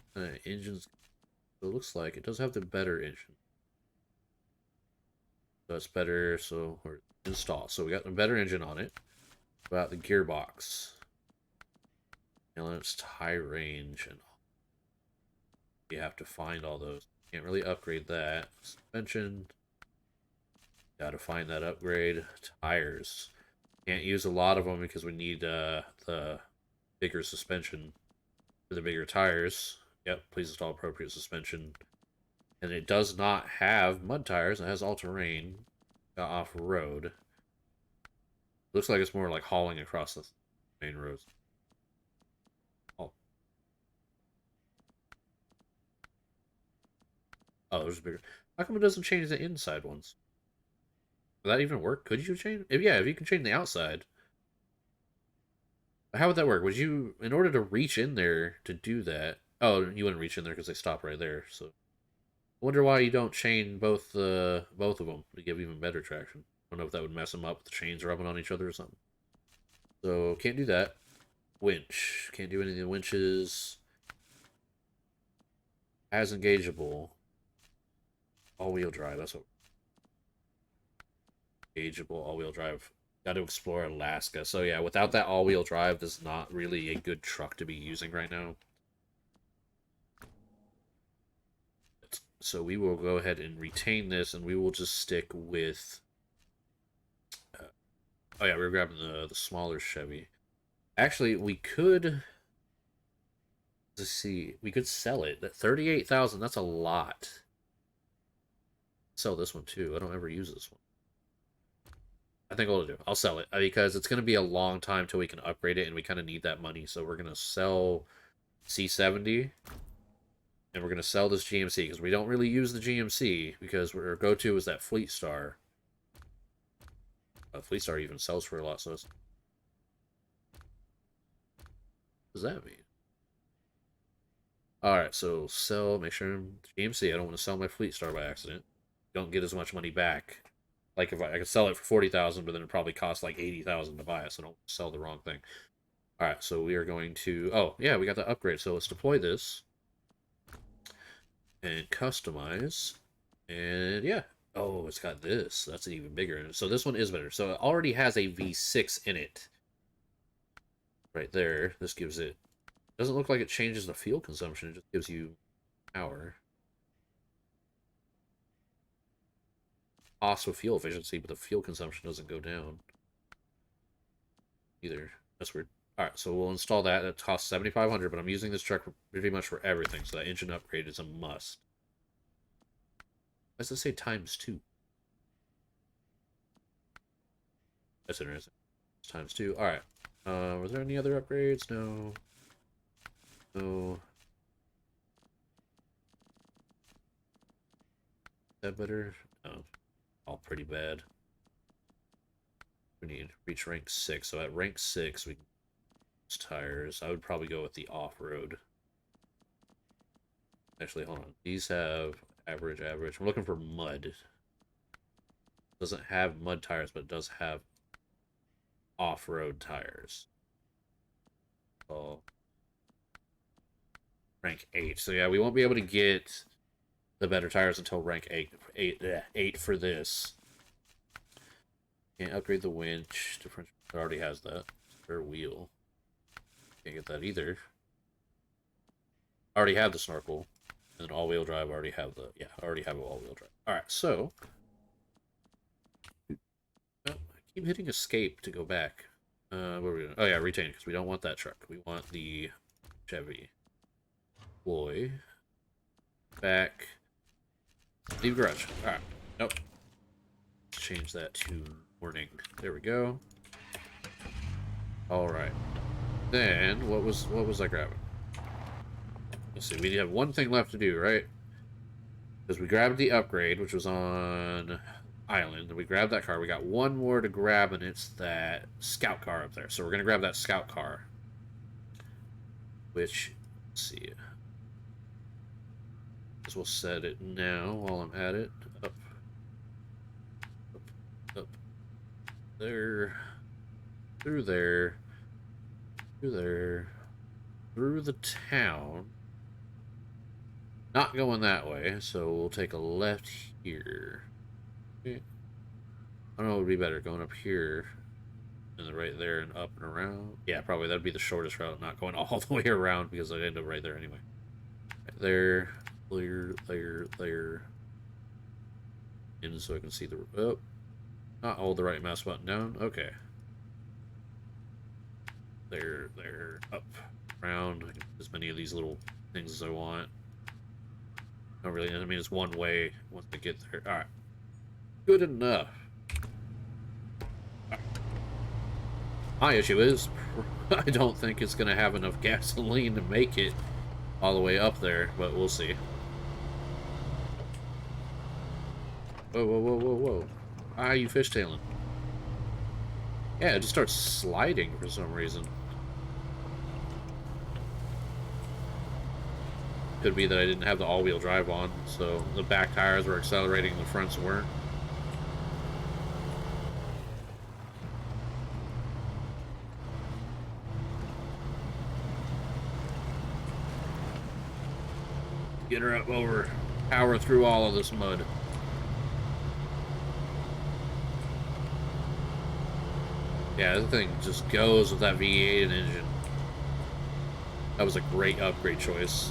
engines? It looks like it does have the better engine. So it's better. So we're install. So we got the better engine on it. About the gearbox. Balance, tire range, and you have to find all those. Can't really upgrade that. Suspension. Gotta find that upgrade. Tires. Can't use a lot of them because we need the bigger suspension for the bigger tires. Yep, please install appropriate suspension. And it does not have mud tires. It has all-terrain. Got off-road. Looks like it's more like hauling across the main roads. Oh, there's bigger. How come it doesn't change the inside ones? Would that even work? Could you change? If you can change the outside. How would that work? Would you, in order to reach in there to do that? Oh, you wouldn't reach in there because they stop right there. So, I wonder why you don't chain both of them to give even better traction. I don't know if that would mess them up with the chains rubbing on each other or something. So can't do that. Winch, can't do any of the winches. As engageable. All-wheel drive. That's what. Engageable all-wheel drive. Got to explore Alaska. So yeah, without that all-wheel drive, this is not really a good truck to be using right now. So we will go ahead and retain this, and we will just stick with... oh yeah, we're grabbing the smaller Chevy. Actually, we could... Let's see. We could sell it. That 38,000, that's a lot. Sell this one too. I don't ever use this one. I think what I'll do, I'll sell it because it's going to be a long time till we can upgrade it, and we kind of need that money. So we're going to sell C70, and we're going to sell this GMC because we don't really use the GMC because our go-to is that Fleet Star. Fleet Star even sells for a lot, so it's... What does that mean? Alright, so sell, make sure GMC. I don't want to sell my Fleet Star by accident. Don't get as much money back. Like if I could sell it for 40,000, but then it probably costs like 80,000 to buy it, so don't sell the wrong thing. All right, so we are going to. Oh yeah, we got the upgrade. So let's deploy this and customize, and yeah. Oh, it's got this. That's even bigger. So this one is better. So it already has a V6 in it. Right there. This gives it. Doesn't look like it changes the fuel consumption. It just gives you power. Cost of fuel efficiency, but the fuel consumption doesn't go down either. That's weird. All right, so we'll install that. That costs 7,500, but I'm using this truck pretty much for everything, so that engine upgrade is a must. Why does it say ×2? That's interesting. It's ×2. All right. Were there any other upgrades? No. No. Is that better? No. All pretty bad. We need to reach rank 6. So at rank 6, we can use tires. I would probably go with the off-road. Actually, hold on. These have average. We're looking for mud. Doesn't have mud tires, but it does have off-road tires. Oh, rank 8. So yeah, we won't be able to get the better tires until rank 8 for this. Can't upgrade the winch. Different. It already has that. Spare wheel. Can't get that either. I already have the snorkel. And all-wheel drive. I already have the. Yeah, I already have all-wheel drive. All right, so. I keep hitting escape to go back. What are we doing? Oh yeah, retain because we don't want that truck. We want the Chevy. Boy. Back. Leave garage. Alright. Nope. Let's change that to morning. There we go. Alright. Then, what was I grabbing? Let's see, we have one thing left to do, right? Because we grabbed the upgrade, which was on Island, and we grabbed that car. We got one more to grab, and it's that scout car up there. So we're going to grab that scout car. Which, let's see. As we'll set it now while I'm at it. Up. Up. Up. There. Through there. Through there. Through the town. Not going that way, so we'll take a left here. Okay. I don't know what would be better, going up here and then right there and up and around. Yeah, probably that'd be the shortest route, not going all the way around because I'd end up right there anyway. Right there, there. In so I can see the... Oh, not hold the right mouse button down. Okay. There, up, around. I can do as many of these little things as I want. Not really, I mean, it's one way once I get there. Alright. Good enough. Right. My issue is, I don't think it's going to have enough gasoline to make it all the way up there, but we'll see. Whoa. Ah, you fishtailing. Yeah, it just starts sliding for some reason. Could be that I didn't have the all-wheel drive on, so the back tires were accelerating and the fronts weren't. Get her up over, power through all of this mud. Yeah, the thing just goes with that V8 engine. That was a great upgrade choice.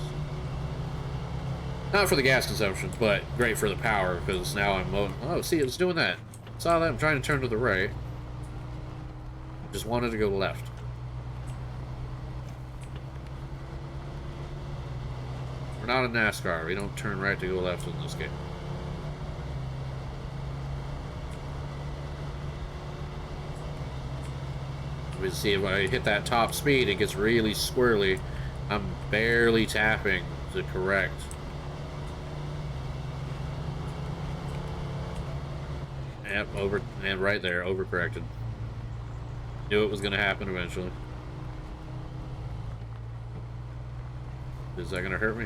Not for the gas consumption, but great for the power, because now I'm... Oh, see, it was doing that. Saw that, I'm trying to turn to the right. Just wanted to go left. We're not a NASCAR. We don't turn right to go left in this game. We see if I hit that top speed, it gets really squirrely. I'm barely tapping to correct. Yep, over and right there, overcorrected. Knew it was going to happen eventually. Is that going to hurt me?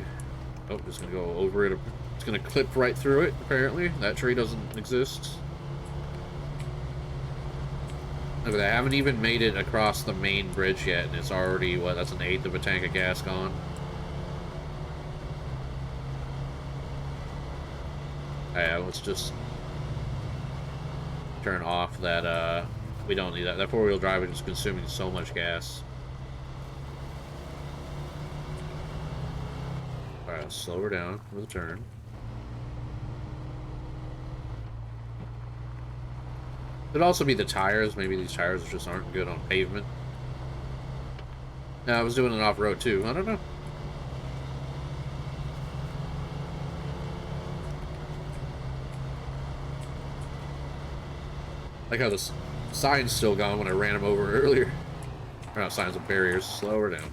Oh, just going to go over it. It's going to clip right through it, apparently. That tree doesn't exist. Look at that. I haven't even made it across the main bridge yet, and it's already, what, that's an eighth of a tank of gas gone. Yeah, let's just turn off that, we don't need that. That four-wheel drive is consuming so much gas. Alright, let's slow her down with a turn. Could also be the tires. Maybe these tires just aren't good on pavement. No, I was doing it off-road too. I don't know. Like how the sign's still gone when I ran him over earlier. Or not signs, of barriers. Slow her down.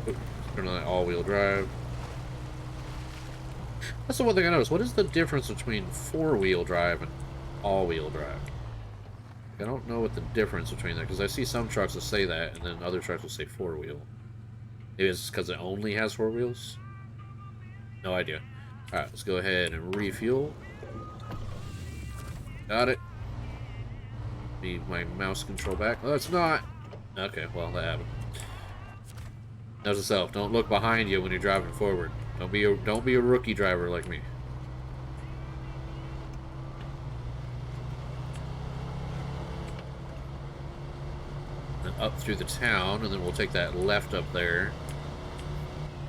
Oops, turn on that all-wheel drive. That's the one thing I noticed. What is the difference between four-wheel drive and all-wheel drive? I don't know what the difference between that, because I see some trucks that say that, and then other trucks will say four-wheel. Maybe it's because it only has four wheels? No idea. Alright, let's go ahead and refuel. Got it. Need my mouse control back. Oh, it's not! Okay, well, that happened. Note to self, don't look behind you when you're driving forward. Don't be a rookie driver like me. And up through the town, and then we'll take that left up there.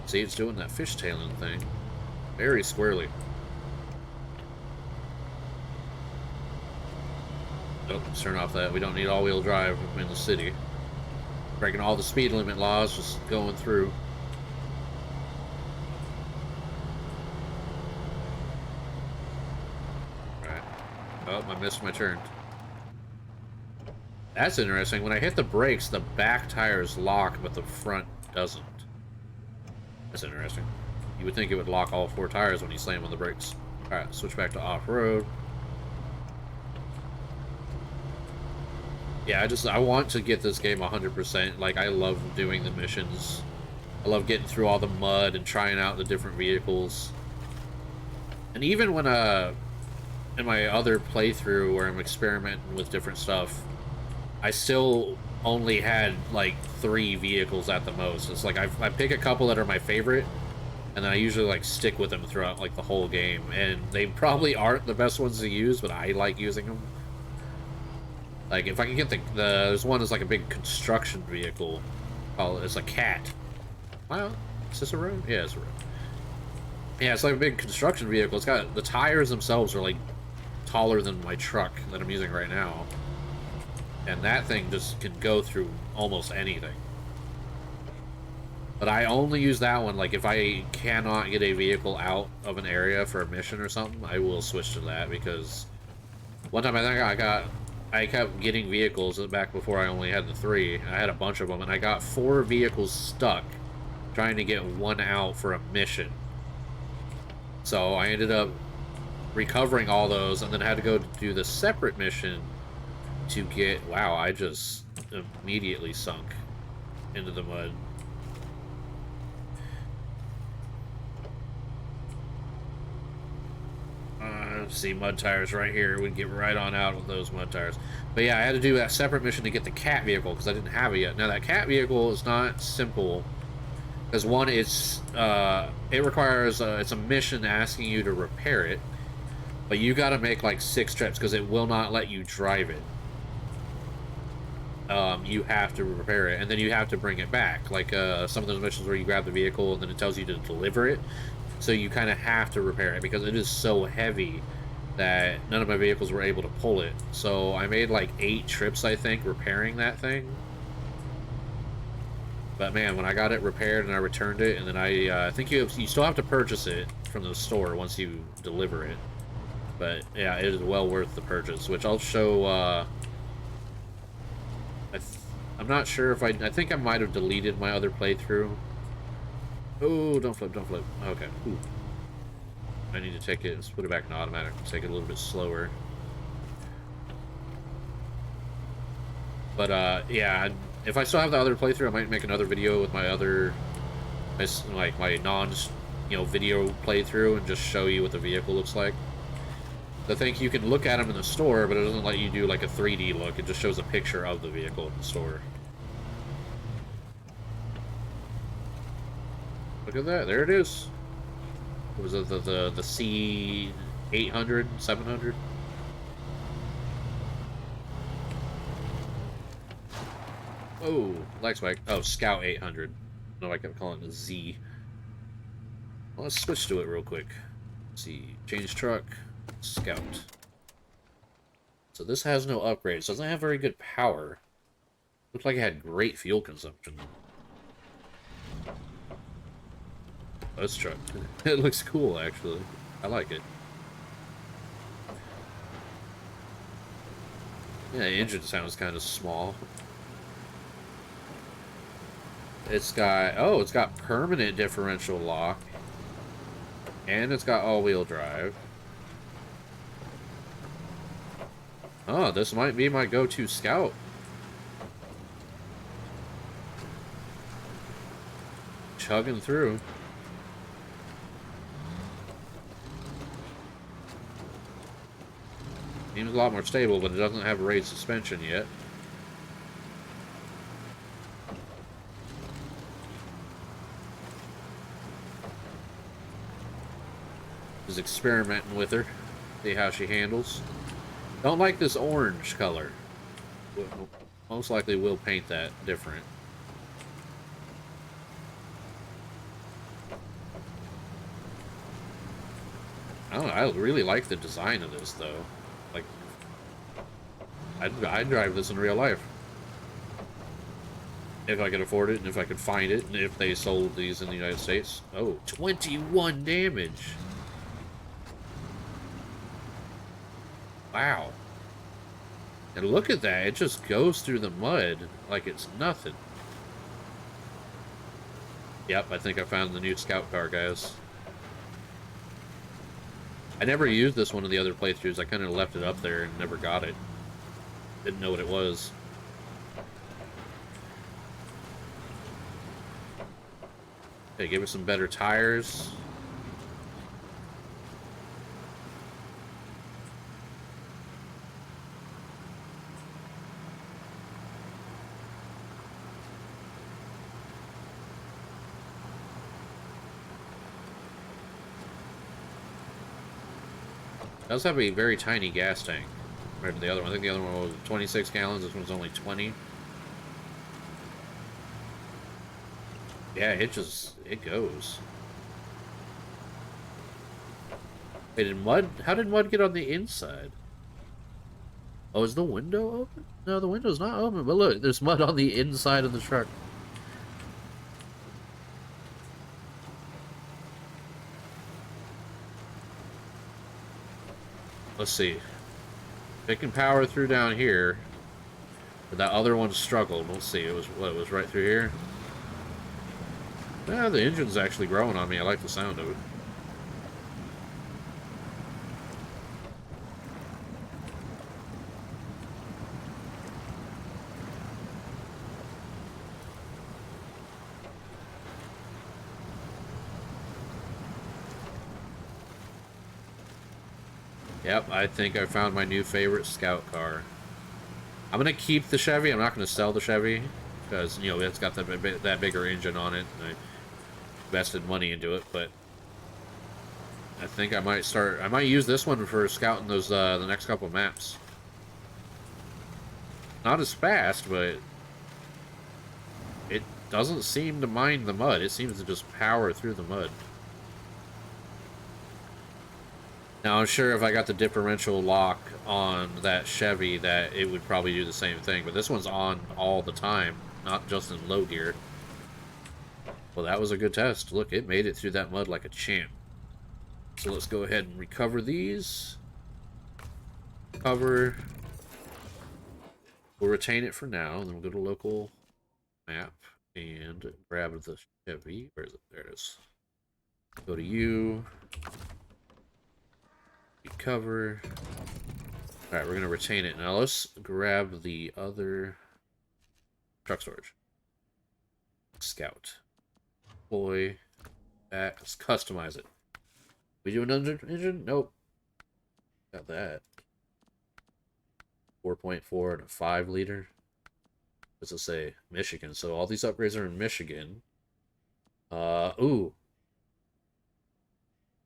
See, it's doing that fishtailing thing. Very squarely. Nope, let's turn off that. We don't need all-wheel drive in the city. Breaking all the speed limit laws, just going through. Oh, I missed my turn. That's interesting. When I hit the brakes, the back tires lock, but the front doesn't. That's interesting. You would think it would lock all 4 tires when you slam on the brakes. Alright, switch back to off-road. Yeah, I want to get this game 100%. Like, I love doing the missions. I love getting through all the mud and trying out the different vehicles. And even when, in my other playthrough where I'm experimenting with different stuff, I still only had, like, 3 vehicles at the most. It's like, I pick a couple that are my favorite, and then I usually, like, stick with them throughout, like, the whole game. And they probably aren't the best ones to use, but I like using them. Like, if I can get there's one that's like a big construction vehicle. Oh, it's a cat. Well, is this a road? Yeah, it's a road. Yeah, it's like a big construction vehicle. It's got, the tires themselves are like taller than my truck that I'm using right now. And that thing just can go through almost anything. But I only use that one, like, if I cannot get a vehicle out of an area for a mission or something, I will switch to that, because one time I think I kept getting vehicles back before I only had the 3. I had a bunch of them, and I got 4 vehicles stuck trying to get one out for a mission. So I ended up recovering all those, and then had to go do the separate mission to get... Wow, I just immediately sunk into the mud. See, mud tires right here. We'd get right on out with those mud tires. But yeah, I had to do that separate mission to get the cat vehicle because I didn't have it yet. Now, that cat vehicle is not simple. Because one, it requires, it's a mission asking you to repair it. But you got to make like 6 trips because it will not let you drive it. You have to repair it, and then you have to bring it back. Like some of those missions where you grab the vehicle and then it tells you to deliver it. So you kind of have to repair it because it is so heavy that none of my vehicles were able to pull it. So I made like 8 trips, I think, repairing that thing. But man, when I got it repaired and I returned it, and then I think you still have to purchase it from the store once you deliver it. But yeah, it is well worth the purchase, which I'll show. I'm not sure if I think I might have deleted my other playthrough. Oh, don't flip, don't flip. Okay. Ooh. I need to take it, let's put it back in automatic, take it a little bit slower. But, yeah, if I still have the other playthrough, I might make another video with my other, like, my video playthrough and just show you what the vehicle looks like. I think you can look at them in the store, but it doesn't let you do, like, a 3D look. It just shows a picture of the vehicle in the store. Look at that, there it is. What was it, the C800, 700? Oh, lag spike. Oh, Scout 800. No, I kept calling it a Z. Well, let's switch to it real quick. Let's see, change truck, Scout. So this has no upgrades, so it doesn't have very good power. Looked like it had great fuel consumption. This truck. It looks cool, actually. I like it. Yeah, the engine sounds kind of small. It's got... Oh, it's got permanent differential lock. And it's got all-wheel drive. Oh, this might be my go-to Scout. Chugging through. Seems a lot more stable, but it doesn't have raised suspension yet. Just experimenting with her. See how she handles. Don't like this orange color. Most likely will paint that different. I don't know, I really like the design of this, though. Like, I'd drive this in real life. If I could afford it, and if I could find it, and if they sold these in the United States. Oh, 21 damage! Wow. And look at that. It just goes through the mud like it's nothing. Yep, I think I found the new scout car, guys. I never used this one in the other playthroughs. I kind of left it up there and never got it. Didn't know what it was. Okay, give it some better tires. It does have a very tiny gas tank compared to the other one. I think the other one was 26 gallons. This one's only 20. Yeah, it goes. Wait, how did mud get on the inside? Oh, is the window open? No, the window's not open, but look, there's mud on the inside of the truck. Let's see. It can power through down here, but that other one struggled. We'll see. It was right through here. Yeah, the engine's actually growing on me. I like the sound of it. Yep, I think I found my new favorite scout car. I'm gonna keep the Chevy. I'm not gonna sell the Chevy because you know it's got that bigger engine on it, and I invested money into it. But I think I might use this one for scouting those the next couple of maps. Not as fast, but it doesn't seem to mind the mud. It seems to just power through the mud. Now, I'm sure if I got the differential lock on that Chevy that it would probably do the same thing, but this one's on all the time, not just in low gear. Well, that was a good test. Look, it made it through that mud like a champ. So let's go ahead and recover these. Cover. We'll retain it for now, and then we'll go to local map and grab the Chevy. Where is it? There it is. Go to U. Recover. Alright, we're going to retain it. Now let's grab the other truck storage. Scout. Deploy. Back. Let's customize it. We do another engine? Nope. Got that. 4.4 and a 5 liter. What's it say? Michigan. So all these upgrades are in Michigan. Ooh.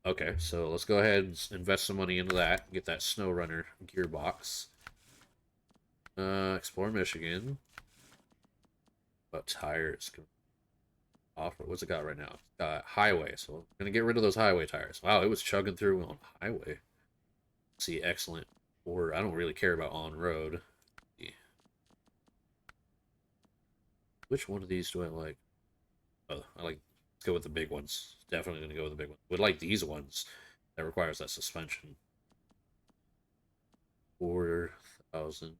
Okay, so let's go ahead and invest some money into that. Get that SnowRunner gearbox. Explore Michigan. What tires? Off-road. What's it got right now? It's got highway, so we're gonna get rid of those highway tires. Wow, it was chugging through on highway. See, excellent. Or I don't really care about on-road. Which one of these do I like? Oh, I like. Let's go with the big ones. Definitely gonna go with the big one. Would like these ones. That requires that suspension. 4,000.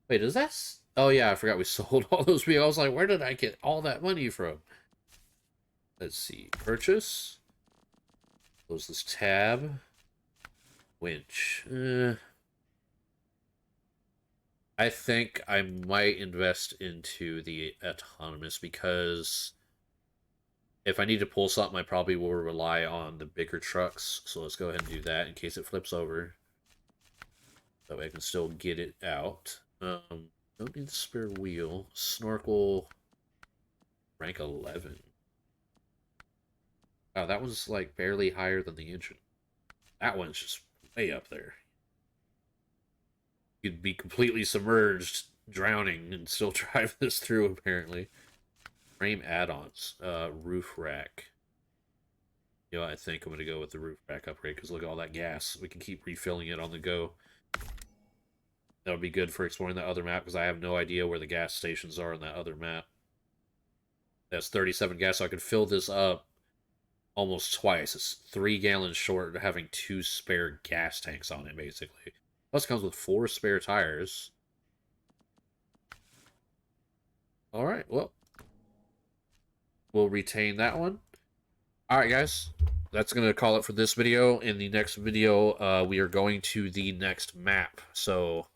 Wait, is that? Oh yeah, I forgot we sold all those vehicles. I was like, where did I get all that money from? Let's see. Purchase. Close this tab. Winch. I think I might invest into the autonomous because if I need to pull something, I probably will rely on the bigger trucks. So let's go ahead and do that in case it flips over. That way I can still get it out. Don't need the spare wheel. Snorkel. Rank 11. Wow, that one's like barely higher than the engine. That one's just way up there. You'd be completely submerged, drowning, and still drive this through, apparently. Frame add-ons. Roof rack. You know, I think I'm going to go with the roof rack upgrade, because look at all that gas. We can keep refilling it on the go. That would be good for exploring that other map, because I have no idea where the gas stations are on that other map. That's 37 gas, so I can fill this up almost twice. It's 3 gallons short of having 2 spare gas tanks on it, basically. Plus, comes with 4 spare tires. All right, well, we'll retain that one. All right, guys, that's gonna call it for this video. In the next video, we are going to the next map. So,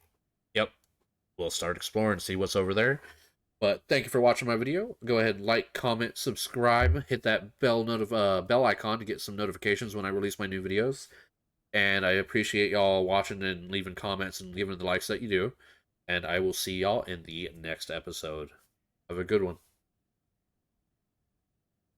yep, we'll start exploring, see what's over there. But thank you for watching my video. Go ahead, like, comment, subscribe, hit that bell icon to get some notifications when I release my new videos. And I appreciate y'all watching and leaving comments and giving the likes that you do. And I will see y'all in the next episode. Have a good one.